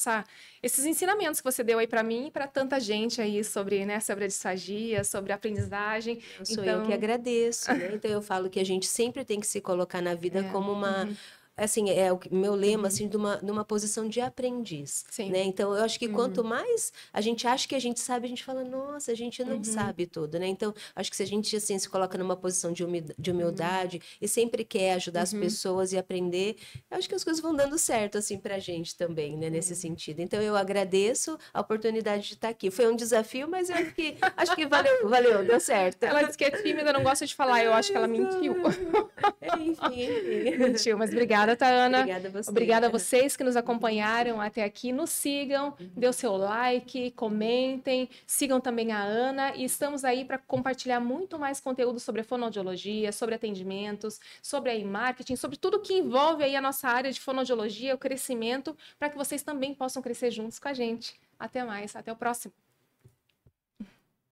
esses ensinamentos que você deu aí para mim e para tanta gente aí sobre, né, sobre a disfagia, sobre a aprendizagem. Sou eu que agradeço, né? Então eu falo que a gente sempre tem que se colocar na vida como uma assim, é o meu lema, assim, numa posição de aprendiz, né? Então, eu acho que quanto mais a gente acha que a gente sabe, a gente fala, nossa, a gente não sabe tudo, né? Então, acho que se a gente, assim, se coloca numa posição de humildade e sempre quer ajudar as pessoas e aprender, eu acho que as coisas vão dando certo, assim, pra gente também, né? Nesse sentido. Então, eu agradeço a oportunidade de estar aqui. Foi um desafio, mas eu acho que valeu, deu certo. Ela disse que é tímida, não gosta de falar, eu acho que ela mentiu. Enfim. Mentiu, mas obrigada, tá, Ana? Obrigada a você. Obrigada a vocês que nos acompanharam até aqui. Nos sigam, dê o seu like, comentem, sigam também a Ana e estamos aí para compartilhar muito mais conteúdo sobre a fonoaudiologia, sobre atendimentos, sobre aí marketing, sobre tudo que envolve aí a nossa área de fonoaudiologia, o crescimento, para que vocês também possam crescer juntos com a gente. Até mais, até o próximo.